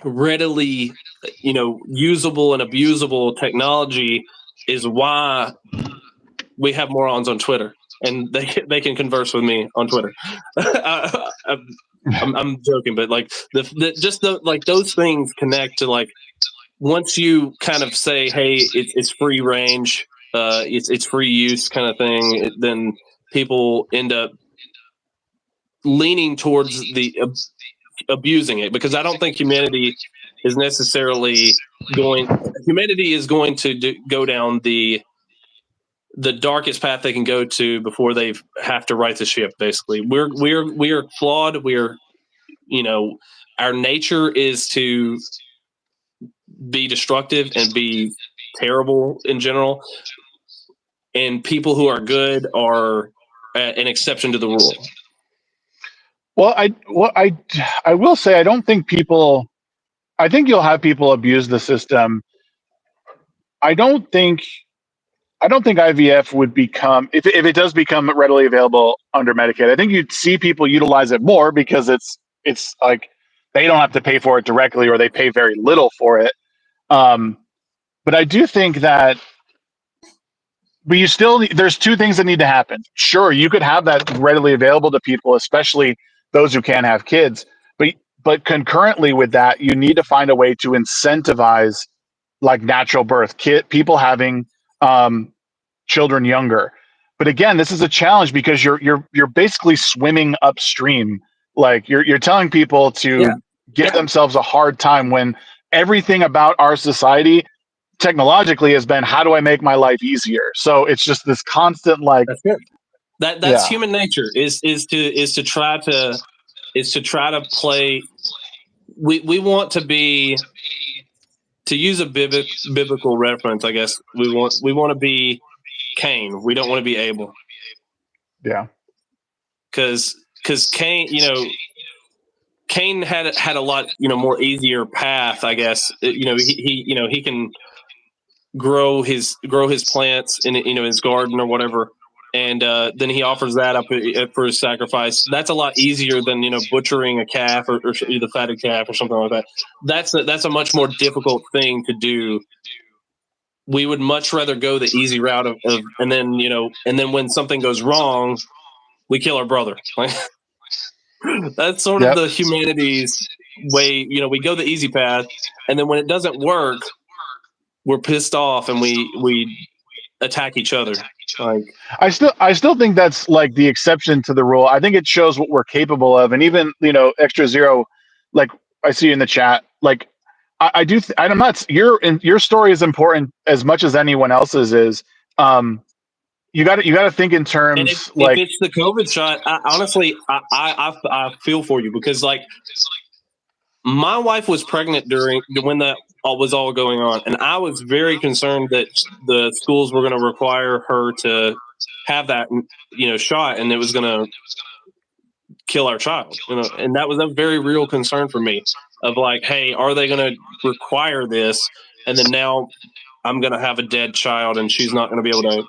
readily, usable and abusable technology is why we have morons on Twitter, and they can converse with me on Twitter. I'm joking, but like like those things connect to, like, once you kind of say, hey, it's free range, it's free use kind of thing, then people end up leaning towards the abusing it, because I don't think humanity is necessarily going to go down the darkest path they can go to before they have to right the ship. Basically, we are flawed. We're, our nature is to be destructive and be terrible in general, and people who are good are an exception to the rule. Well, I will say, I don't think I think you'll have people abuse the system. I don't think IVF would become, if it does become readily available under Medicaid, I think you'd see people utilize it more, because it's like they don't have to pay for it directly, or they pay very little for it. But I do think that, there's two things that need to happen. Sure, you could have that readily available to people, especially those who can't have kids. But concurrently with that, you need to find a way to incentivize like natural birth, people having children younger. But again, this is a challenge, because you're basically swimming upstream. Like you're telling people to give themselves a hard time, when everything about our society technologically has been, how do I make my life easier? So it's just this constant, like, that's human nature, is to try to play. We want to be, to use a biblical reference, I guess, we want to be Cain. We don't want to be Abel. Yeah. Because because Cain had a lot, more easier path, I guess. He can grow his plants in his garden or whatever, and then he offers that up for his sacrifice. That's a lot easier than butchering a calf or the fatted calf or something like that. That's a much more difficult thing to do. We would much rather go the easy route of and then when something goes wrong, we kill our brother. That's sort of the humanity's way. We go the easy path, and then when it doesn't work, we're pissed off and we attack each other. Like, I still think that's like the exception to the rule. I think it shows what we're capable of, and even Extra Zero, like I see in the chat, like I do. I'm not. Your story is important as much as anyone else's is. You got to think in terms if like it's the COVID shot. Honestly, I feel for you because like my wife was pregnant when that was all going on, and I was very concerned that the schools were going to require her to have that shot, and it was going to kill our child. And that was a very real concern for me. Of like, hey, are they going to require this? And then now I'm going to have a dead child, and she's not going to be able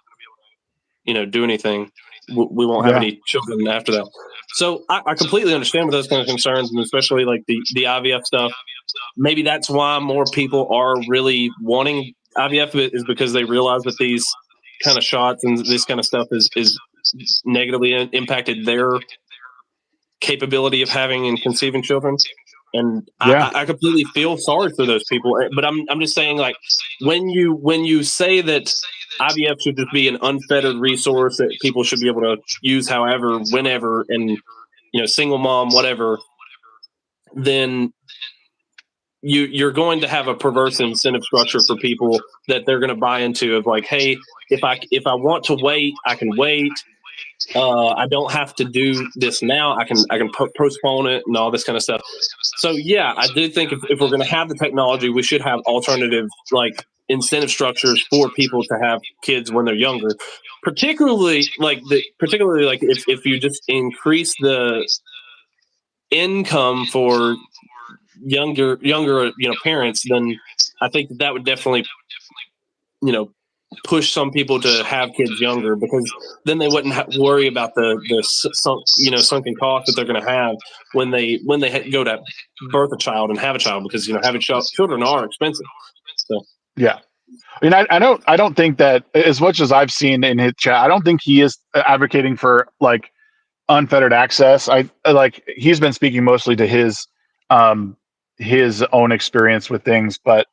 to, do anything. We won't have any children after that. So I completely understand with those kind of concerns, and especially like the IVF stuff. Maybe that's why more people are really wanting IVF is because they realize that these kind of shots and this kind of stuff is negatively impacted their capability of having and conceiving children. And I completely feel sorry for those people. But I'm just saying, like, when you say that IVF should just be an unfettered resource that people should be able to use however, whenever, and single mom, whatever, then you're going to have a perverse incentive structure for people that they're going to buy into of like, hey, if I want to wait, I can wait. I don't have to do this now. I can postpone it and all this kind of stuff. So yeah, I do think if we're going to have the technology, we should have alternative like incentive structures for people to have kids when they're younger. Particularly if you just increase the income for younger parents, then I think that would definitely push some people to have kids younger, because then they wouldn't worry about the sunken cost that they're going to have when they go to birth a child and have a child, because having children are expensive. So yeah. I mean, I don't think that, as much as I've seen in his chat, I don't think he is advocating for like unfettered access. He's been speaking mostly to his own experience with things, but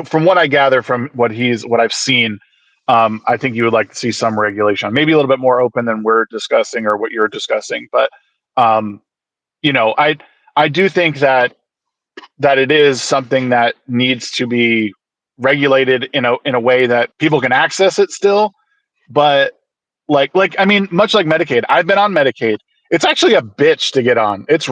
from what I gather from what I've seen, I think you would like to see some regulation, maybe a little bit more open than we're discussing or what you're discussing. But I do think that it is something that needs to be regulated in a way that people can access it still. But I mean, much like Medicaid, I've been on Medicaid. It's actually a bitch to get on. It's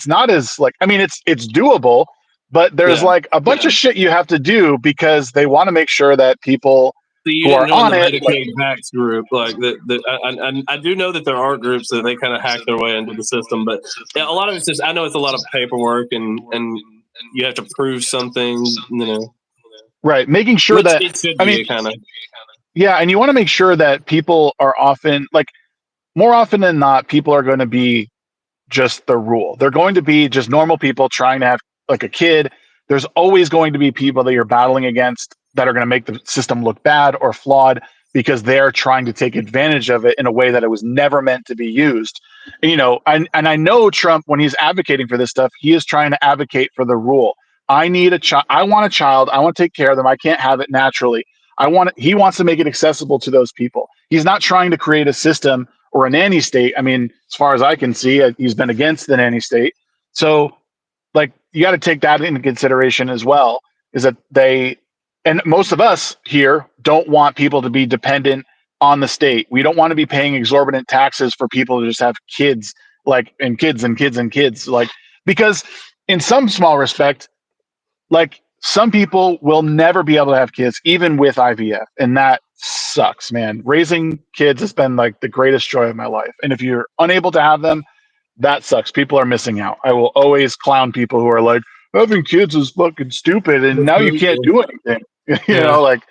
not as it's doable, but there's like a bunch of shit you have to do because they want to make sure that people who are on the it, Medicaid hacks group, I do know that there are groups that they kind of hack their way into the system, but a lot of it's just, I know it's a lot of paperwork and you have to prove something, right? Making sure that it should be kind of. Yeah, and you want to make sure that people are more often than not, people are going to be just the rule. They're going to be just normal people trying to have like a kid. There's always going to be people that you're battling against that are going to make the system look bad or flawed because they're trying to take advantage of it in a way that it was never meant to be used. And, I know Trump, when he's advocating for this stuff, he is trying to advocate for the rule. I need a child. I want a child. I want to take care of them. I can't have it naturally. He wants to make it accessible to those people. He's not trying to create a system or a nanny state. I mean, as far as I can see, he's been against the nanny state. So, you got to take that into consideration as well, is that and most of us here don't want people to be dependent on the state. We don't want to be paying exorbitant taxes for people to just have kids, and kids and kids and kids, because in some small respect, some people will never be able to have kids, even with IVF. And that sucks, man. Raising kids has been the greatest joy of my life. And if you're unable to have them, that sucks. People are missing out. I will always clown people who are like, having kids is fucking stupid, and now you can't do anything. You know, like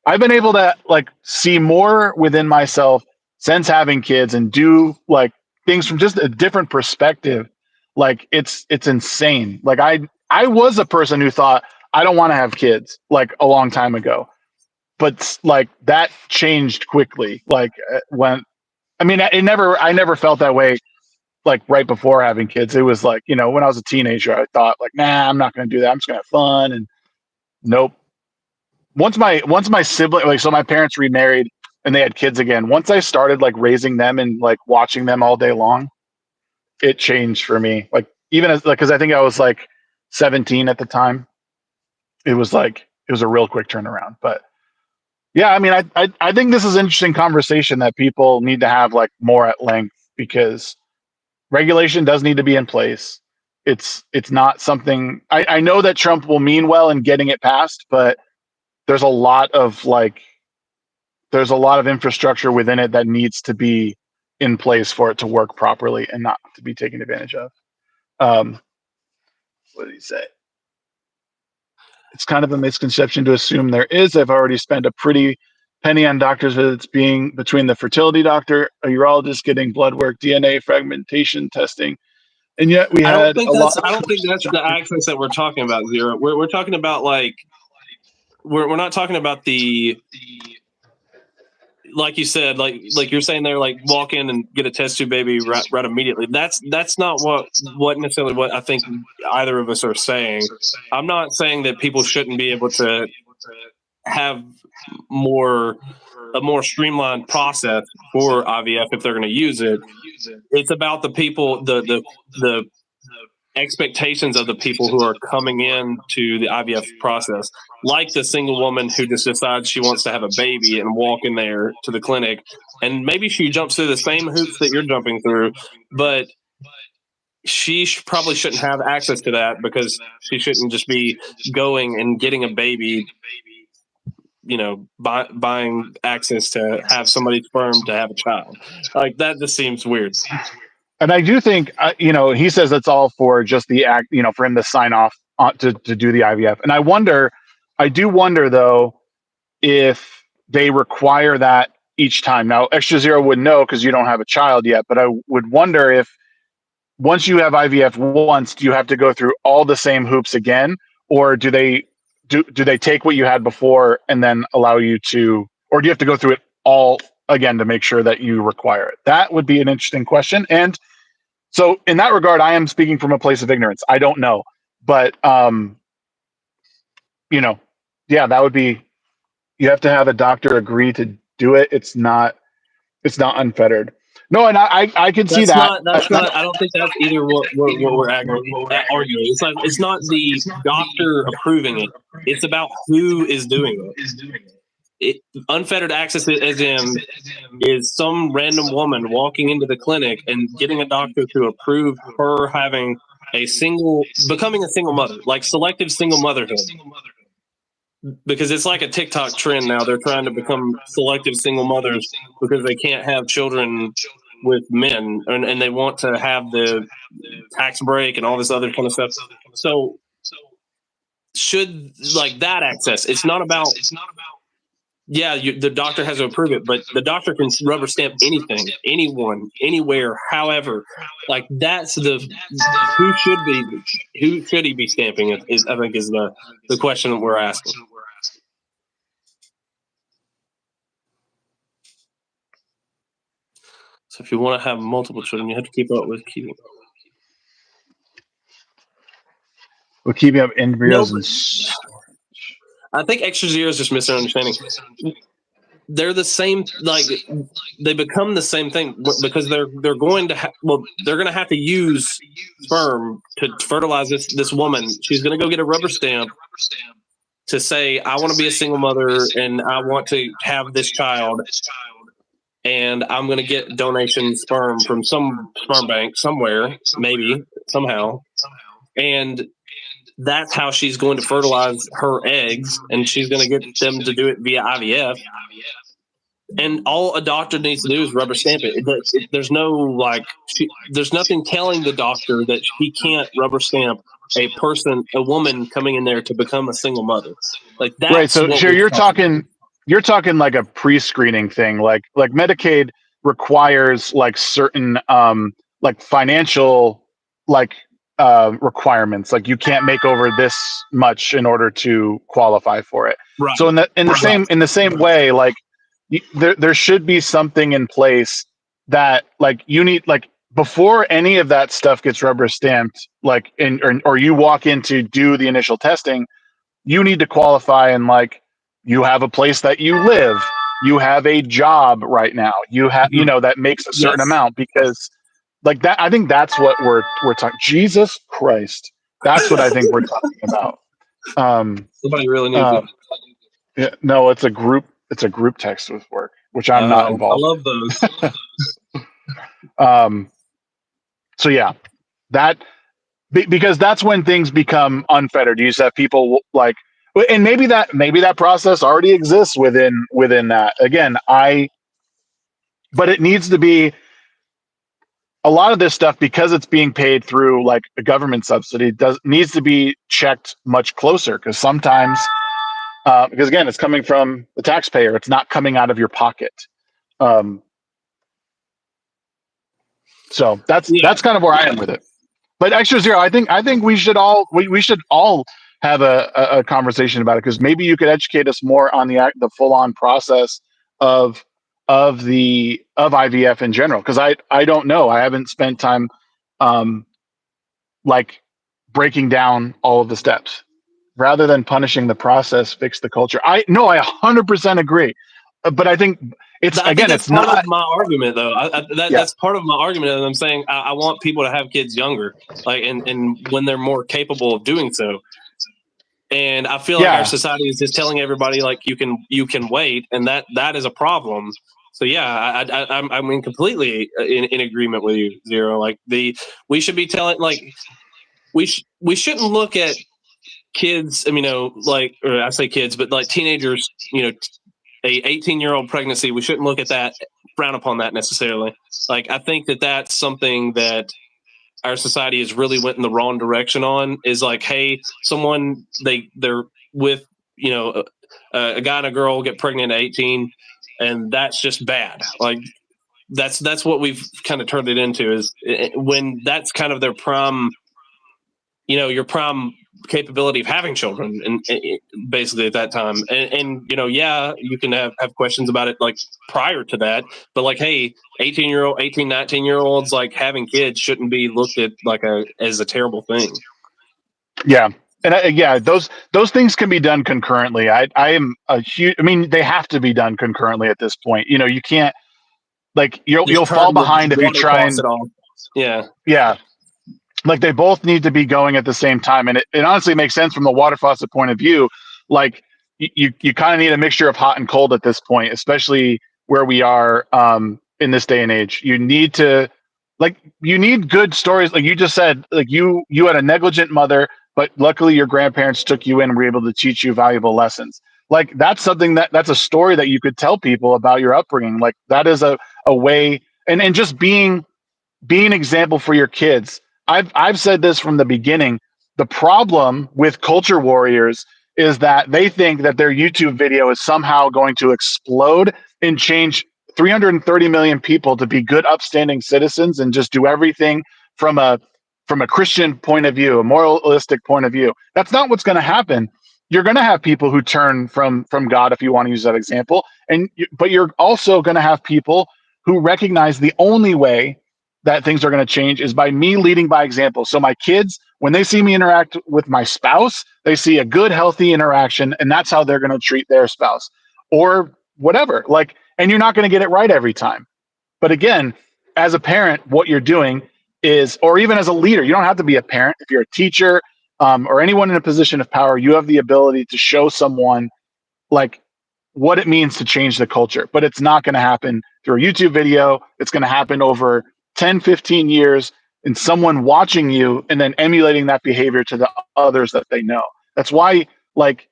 I've been able to like see more within myself since having kids and do like things from just a different perspective. Like it's insane. Like I was a person who thought I don't want to have kids like a long time ago, but like that changed quickly. Like when I never felt that way like right before having kids. It was like, you know, when I was a teenager, I thought like, nah, I'm not going to do that. I'm just going to have fun. And nope. Once my sibling, like, so my parents remarried and they had kids again. Once I started like raising them and like watching them all day long, it changed for me. Like even as like, cause I think I was like 17 at the time. It was a real quick turnaround, but yeah, I mean, I think this is an interesting conversation that people need to have like more at length because regulation does need to be in place. It's not something I know that Trump will mean well in getting it passed, but there's a lot of infrastructure within it that needs to be in place for it to work properly and not to be taken advantage of. What did he say? It's kind of a misconception to assume there is. I've already spent a pretty penny on doctor's visits being between the fertility doctor, a urologist getting blood work, DNA fragmentation testing. And yet we had a lot. I don't think that's the access that we're talking about, Zero. We're talking about like we're not talking about the like you said, like you're saying there, like walk in and get a test tube baby right immediately. That's not what necessarily what I think either of us are saying. I'm not saying that people shouldn't be able to have a more streamlined process for IVF if they're going to use it. It's about the people, the expectations of the people who are coming in to the IVF process, like the single woman who just decides she wants to have a baby and walk in there to the clinic, and maybe she jumps through the same hoops that you're jumping through, but she probably shouldn't have access to that because she shouldn't just be going and getting a baby, you know, buying access to have somebody's sperm to have a child. Like that just seems weird. And I do think, you know, he says it's all for just the act, you know, for him to sign off to do the IVF. And I do wonder though, if they require that each time. Now, Extra Zero wouldn't know because you don't have a child yet, but I would wonder if once you have IVF once, do you have to go through all the same hoops again? Or do they take what you had before and then allow you to, or do you have to go through it all again to make sure that you require it? That would be an interesting question. And so in that regard, I am speaking from a place of ignorance. I don't know, but you know, yeah, that would be, you have to have a doctor agree to do it. It's not unfettered. No, and I can see that. That's not. I don't think that's either what we're arguing. It's not the doctor approving it. It's about who is doing it. Unfettered access, as in, is some random woman walking into the clinic and getting a doctor to approve her becoming a single mother, like selective single motherhood. Because it's like a TikTok trend now. They're trying to become selective single mothers because they can't have children with men, and they want to have the tax break and all this other kind of stuff. So should like that access, it's not about, yeah, the doctor has to approve it, but the doctor can rubber stamp anything, anyone, anywhere, however. Like that's who should he be stamping it is I think is the question that we're asking. So if you want to have multiple children, you have to keep up with keeping. We're keeping up embryos and. I think Extra Zero is just misunderstanding. They're the same, like they become the same thing because they're going to they're going to have to use sperm to fertilize this woman. She's going to go get a rubber stamp to say, I want to be a single mother and I want to have this child. And I'm going to get donation sperm from some sperm bank somewhere, maybe, somehow. And that's how she's going to fertilize her eggs, and she's going to get them to do it via IVF. And all a doctor needs to do is rubber stamp it. There's no like, there's nothing telling the doctor that he can't rubber stamp a woman coming in there to become a single mother. Like that's right. So what sure, we're you're talking like a pre-screening thing, like Medicaid requires like certain like financial like requirements, like you can't make over this much in order to qualify for it. Right. So in the same way, like there should be something in place that like you need, like before any of that stuff gets rubber stamped, like or you walk in to do the initial testing, you need to qualify, and like you have a place that you live, you have a job right now, you have, you know, that makes a certain amount, because like that, I think that's what we're talking. Jesus Christ, that's what I think we're talking about. Somebody really needs it. Yeah, no, it's a group text with work, which I'm not involved. I love those. So yeah, that because that's when things become unfettered. You just have people like, and maybe that process already exists within that. Again, but it needs to be, a lot of this stuff, because it's being paid through like a government subsidy, needs to be checked much closer, because sometimes because again, it's coming from the taxpayer, it's not coming out of your pocket. So that's kind of where I am with it. But Extra Zero, I think we should all have a conversation about it, because maybe you could educate us more on the full on process of IVF in general, because I don't know, I haven't spent time like breaking down all of the steps. Rather than punishing the process, fix the culture. I 100% agree, but I think it's part of my argument, though. That's part of my argument. And I'm saying I want people to have kids younger, like and when they're more capable of doing so. And I feel like our society is just telling everybody like you can wait, and that is a problem. So yeah, I'm completely in agreement with you, Zero. Like we should be telling, like we shouldn't look at kids. I mean, like, or I say kids, but like teenagers, a 18-year-old pregnancy, we shouldn't look at that, frown upon that necessarily. Like, I think that's something that our society has really went in the wrong direction on, is like, hey, someone they're with, a guy and a girl get pregnant at 18, and that's just bad. Like that's what we've kind of turned it into, is when that's kind of their prime, your prime capability of having children, and basically at that time, and you can have questions about it like prior to that, but like, hey, 19-year-olds like having kids shouldn't be looked at like as a terrible thing. Yeah. And those things can be done concurrently. I am a huge, I mean, they have to be done concurrently at this point. You can't, like, you'll fall behind if you try and yeah. Like, they both need to be going at the same time. And it honestly makes sense from the water faucet point of view. Like, you kind of need a mixture of hot and cold at this point, especially where we are in this day and age. You need good stories. Like you just said, like you had a negligent mother, but luckily your grandparents took you in and were able to teach you valuable lessons. Like, that's something that's a story that you could tell people about your upbringing. Like, that is a way, and just being an example for your kids. I've said this from the beginning. The problem with culture warriors is that they think that their YouTube video is somehow going to explode and change 330 million people to be good, upstanding citizens, and just do everything from a Christian point of view, a moralistic point of view. That's not what's going to happen. You're going to have people who turn from God, if you want to use that example, but you're also going to have people who recognize the only way that things are going to change is by me leading by example. So my kids, when they see me interact with my spouse, they see a good, healthy interaction, and that's how they're going to treat their spouse or whatever. Like, and you're not going to get it right every time. But again, as a parent, what you're doing is, or even as a leader, you don't have to be a parent. If you're a teacher or anyone in a position of power, you have the ability to show someone like what it means to change the culture. But it's not going to happen through a YouTube video. It's going to happen over 10, 15 years, and someone watching you and then emulating that behavior to the others that they know. That's why, like,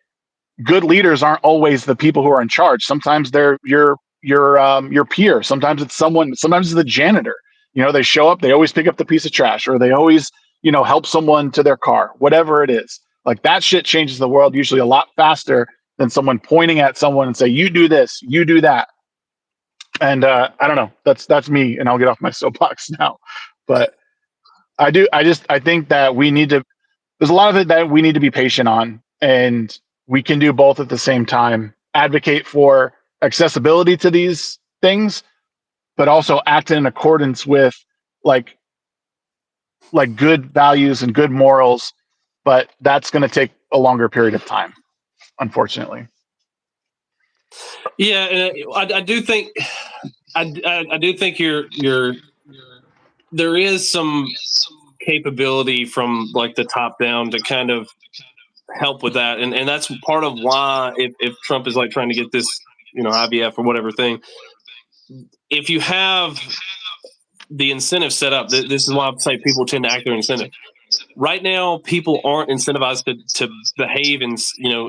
good leaders aren't always the people who are in charge. Sometimes they're your your peer. Sometimes it's someone. Sometimes it's the janitor. You know, they show up. They always pick up the piece of trash, or they always help someone to their car. Whatever it is, like that shit changes the world usually a lot faster than someone pointing at someone and say, "You do this, you do that." And I don't know. That's me, and I'll get off my soapbox now. But I think that we need to. There's a lot of it that we need to be patient on, and we can do both at the same time. Advocate for accessibility to these things, but also act in accordance with like good values and good morals. But that's going to take a longer period of time, unfortunately. Yeah, and I do think I do think you're there is some capability from like the top down to kind of help with that, and that's part of why if Trump is like trying to get this IVF or whatever thing, if you have the incentive set up, this is why I say people tend to act their incentive. Right now, people aren't incentivized to behave in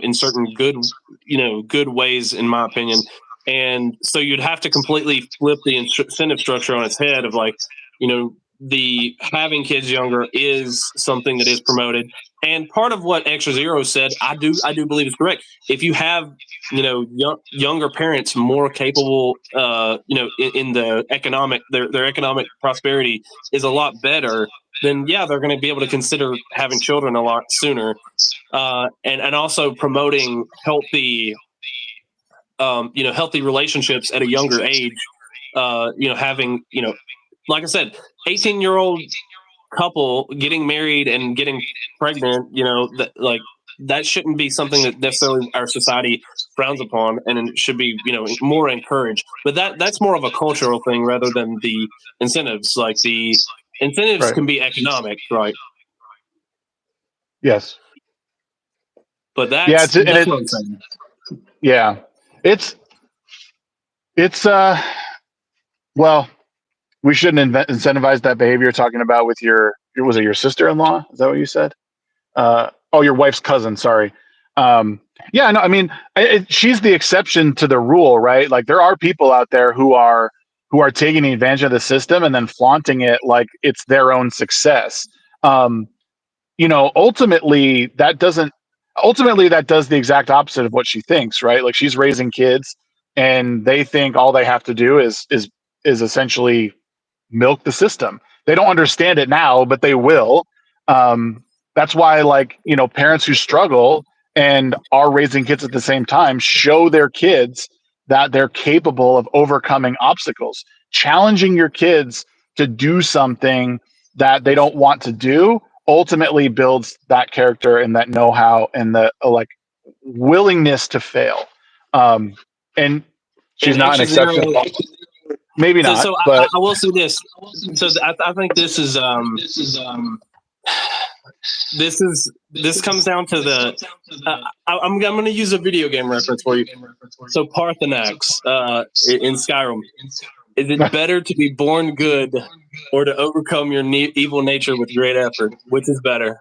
in certain good ways, in my opinion. And so you'd have to completely flip the incentive structure on its head of like, the having kids younger is something that is promoted. And part of what Extra Zero said, I do believe is correct. If you have, younger parents more capable, in the economic, their economic prosperity is a lot better, then yeah, they're going to be able to consider having children a lot sooner, and also promoting healthy, healthy relationships at a younger age. Having like I said, 18-year-old couple getting married and getting pregnant, that shouldn't be something that necessarily our society frowns upon, and it should be more encouraged. But that's more of a cultural thing rather than the incentives. Like the incentives Right. can be economic, right? Yes. But that's what I'm saying. Yeah, it's well, we shouldn't incentivize that behavior you're talking about with was it your sister-in-law? Is that what you said? Your wife's cousin. Sorry. Yeah, no, I mean, she's the exception to the rule, right? Like there are people out there who are taking advantage of the system and then flaunting it like it's their own success. Ultimately that does the exact opposite of what she thinks, right? Like she's raising kids and they think all they have to do is essentially milk the system. They don't understand it now, but they will. That's why parents who struggle and are raising kids at the same time show their kids that they're capable of overcoming obstacles. Challenging your kids to do something that they don't want to do ultimately builds that character and that know-how and the willingness to fail. And she's not an exception. Maybe not. So but I will say this. So I think this is this comes down to the. I'm going to use a video game reference for you. So Parthenax in Skyrim. Is it better to be born good or to overcome your evil nature with great effort? Which is better?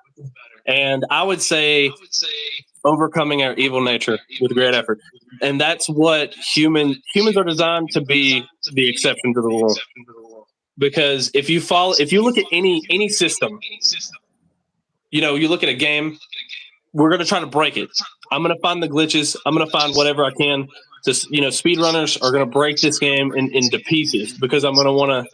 And I would say overcoming our evil nature with great effort. And that's what humans are designed to be the exception to the rule. Because if you look at any system, you look at a game, we're going to try to break it. I'm going to find the glitches. I'm going to find whatever I can. Speedrunners are going to break this game into pieces because I'm going to want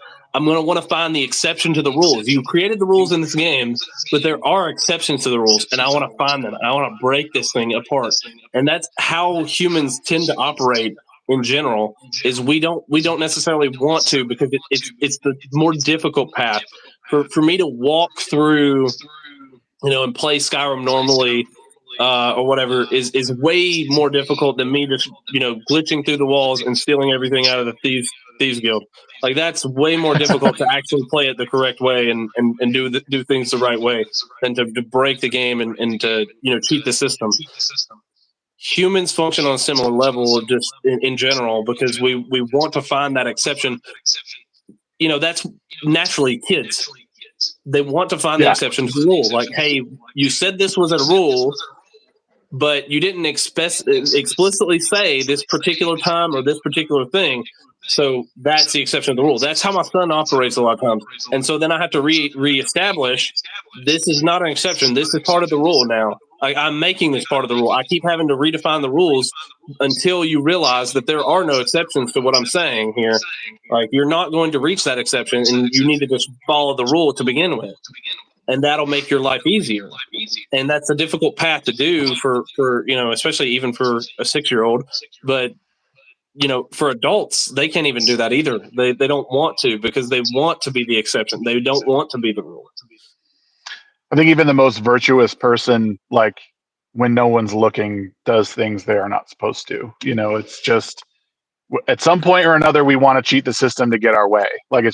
to find the exception to the rules. You created the rules in this game, but there are exceptions to the rules, and I want to find them. I want to break this thing apart, and that's how humans tend to operate in general. Is we don't necessarily want to because it's the more difficult path for me to walk through, and play Skyrim normally. Or whatever is way more difficult than me just glitching through the walls and stealing everything out of the thieves guild. Like that's way more difficult to actually play it the correct way and do things the right way than to break the game and to cheat the system. Humans function on a similar level just in general because we want to find that exception. That's naturally kids. They want to find the exception to the rule. Like, hey, you said this was a rule. but you didn't explicitly say this particular time or this particular thing. So that's the exception of the rule. That's how my son operates a lot of times. And so then I have to reestablish this is not an exception. This is part of the rule now. I'm making this part of the rule. I keep having to redefine the rules until you realize that there are no exceptions to what I'm saying here. Like, you're not going to reach that exception, and you need to just follow the rule to begin with. And that'll make your life easier. And that's a difficult path to do for especially even for a 6-year-old. But for adults, they can't even do that either. They don't want to, because they want to be the exception. They don't want to be the rule. I think even the most virtuous person, like when no one's looking, does things they are not supposed to. It's just at some point or another, we want to cheat the system to get our way. Like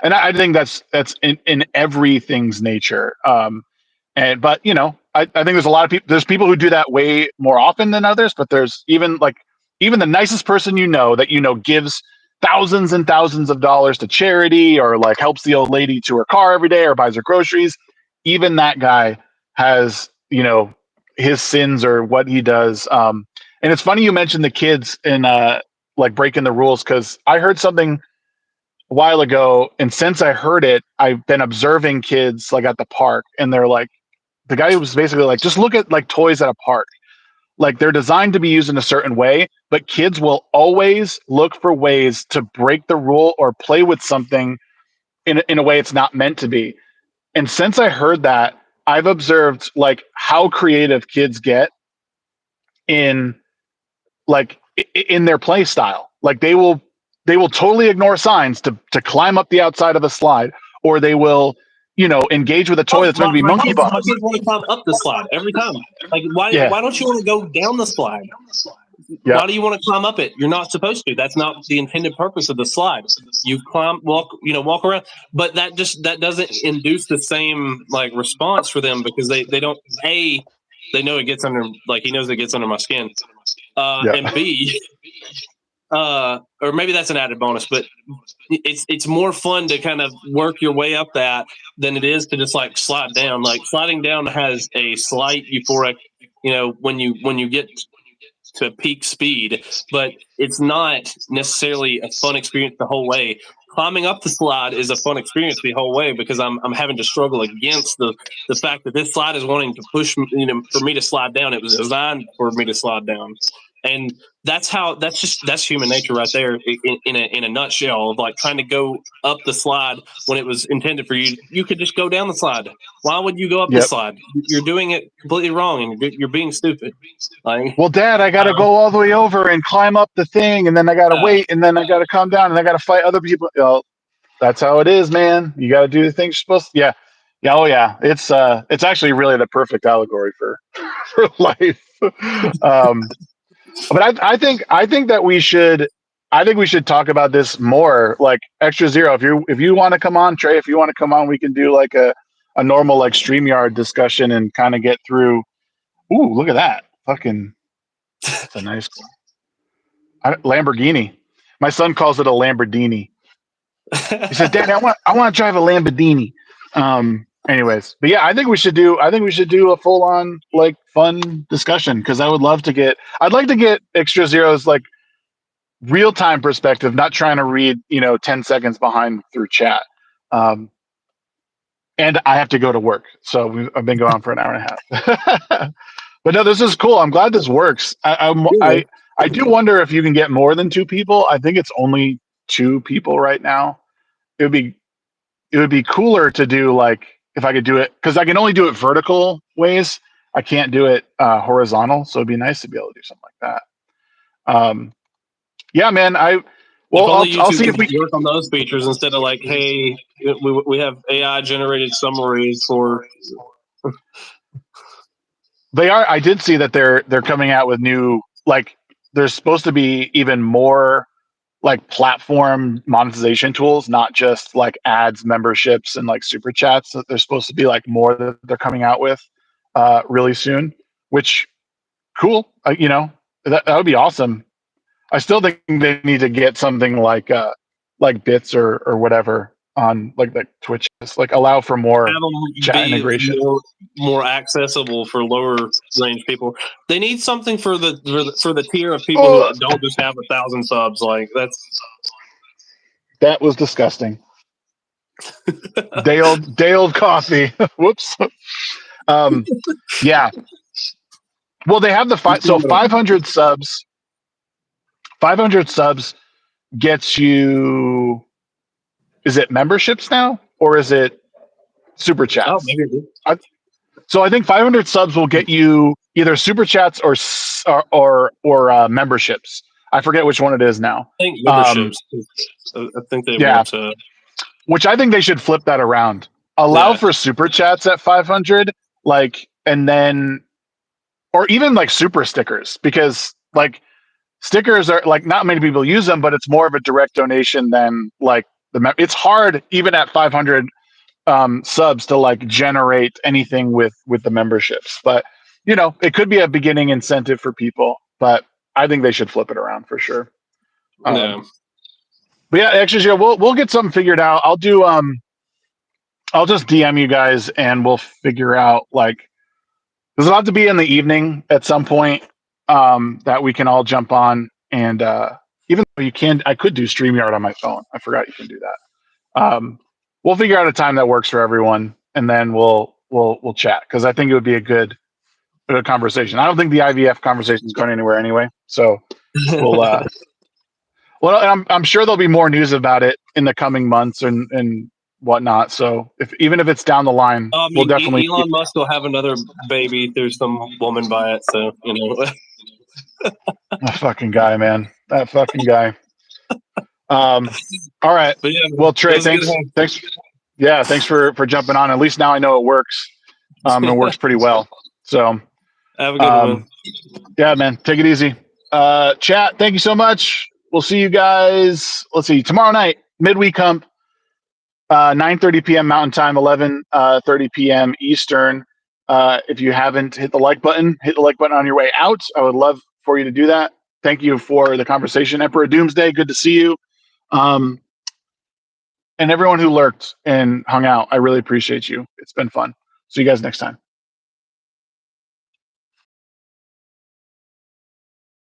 and I think that's in everything's nature. But I think there's a lot of people. There's people who do that way more often than others. But there's even the nicest person that gives thousands and thousands of dollars to charity, or like helps the old lady to her car every day, or buys her groceries. Even that guy has his sins or what he does. And it's funny you mentioned the kids and like breaking the rules, because I heard something a while ago, and since I heard it, I've been observing kids like at the park, and they're like, the guy was basically like, just look at like toys at a park. Like, they're designed to be used in a certain way, but kids will always look for ways to break the rule or play with something in a way it's not meant to be. And since I heard that, I've observed like how creative kids get in their play style. Like, they will totally ignore signs to climb up the outside of a slide, or they will engage with a toy that's meant to be monkey bars. My kids want to climb up the slide every time. Like, why don't you want to go down the slide? Yeah. Why do you want to climb up it? You're not supposed to. That's not the intended purpose of the slide. You walk around, but that doesn't induce the same like response for them, because they don't they know it gets under, like, he knows it gets under my skin, and B, or maybe that's an added bonus, but it's more fun to kind of work your way up that than it is to just like slide down. Like, sliding down has a slight euphoric, when you get to peak speed, but it's not necessarily a fun experience the whole way. Climbing up the slide is a fun experience the whole way, because I'm having to struggle against the fact that this slide is wanting to push for me to slide down. It was designed for me to slide down. And that's human nature right there in a nutshell, of like trying to go up the slide when it was intended for you. You could just go down the slide. Why would you go up the slide? You're doing it completely wrong, and you're being stupid. Like, well, Dad, I got to go all the way over and climb up the thing, and then I got to wait, and then I got to come down, and I got to fight other people. That's how it is, man. You got to do the things you're supposed to. Yeah. Oh yeah. It's actually really the perfect allegory for life. But I think that we should talk about this more. Like, Extra Zero, if you want to come on, Trey, if you want to come on, we can do like a normal like StreamYard discussion and kind of get through. Ooh, look at that. Fucking, that's a nice Lamborghini. My son calls it a Lamborghini. He says, "Dad, I want to drive a Lamborghini." Anyways, but yeah, I think we should do a full on like fun discussion, because I'd like to get Extra Zero's like real time perspective, not trying to read 10 seconds behind through chat. And I have to go to work, so I've been going on for an hour and a half. But no, this is cool. I'm glad this works. I do wonder if you can get more than 2 people. I think it's only 2 people right now. It would be cooler to do like, if I could do it, because I can only do it vertical ways. I can't do it horizontal. So it'd be nice to be able to do something like that. Yeah, man. I'll see if we can work on those features instead of like, hey, we have AI generated summaries for. They are. I did see that they're coming out with new, like, there's supposed to be even more like platform monetization tools, not just like ads, memberships, and like super chats. That there's supposed to be like more that they're coming out with really soon, which cool. That would be awesome. I still think they need to get something like bits or whatever on like Twitch, like allow for more Have them chat be integration. more accessible for lower range people. They need something for the tier of people who don't just have 1,000 subs. Like that was disgusting. Day old coffee. Whoops. Yeah. Well, they have the 500 subs. 500 subs gets you. Is it memberships now, or is it super chats? Oh, maybe. So I think 500 subs will get you either super chats or memberships. I forget which one it is now. I think memberships. I think they want to. Which I think they should flip that around. Allow for super chats at 500, and then, or even like super stickers, because like stickers are like not many people use them, but it's more of a direct donation than like it's hard even at 500 subs to like generate anything with the memberships. But it could be a beginning incentive for people. But I think they should flip it around for sure. Yeah. But yeah, actually, yeah, we'll get something figured out. I'll just DM you guys and we'll figure out does it have to be in the evening at some point that we can all jump on and even though I could do StreamYard on my phone. I forgot you can do that. We'll figure out a time that works for everyone and then we'll chat because I think it would be a good conversation. I don't think the IVF conversation is going anywhere anyway. So we'll well, I'm sure there'll be more news about it in the coming months and whatnot. So even if it's down the line, we'll definitely. Elon Musk will have another baby through some woman by it. So That fucking guy, man. That fucking guy. All right. But yeah, well, Trey, thanks. Yeah, thanks for jumping on. At least now I know it works. It works pretty well. So have a good one. Yeah, man. Take it easy. Chat, thank you so much. We'll see you guys. Let's see, tomorrow night, midweek hump, 9:30 p.m. Mountain Time, 11:30 p.m. Eastern. If you haven't hit the like button on your way out. I would love for you to do that. Thank you for the conversation. Emperor Doomsday, good to see you. And everyone who lurked and hung out, I really appreciate you. It's been fun. See you guys next time.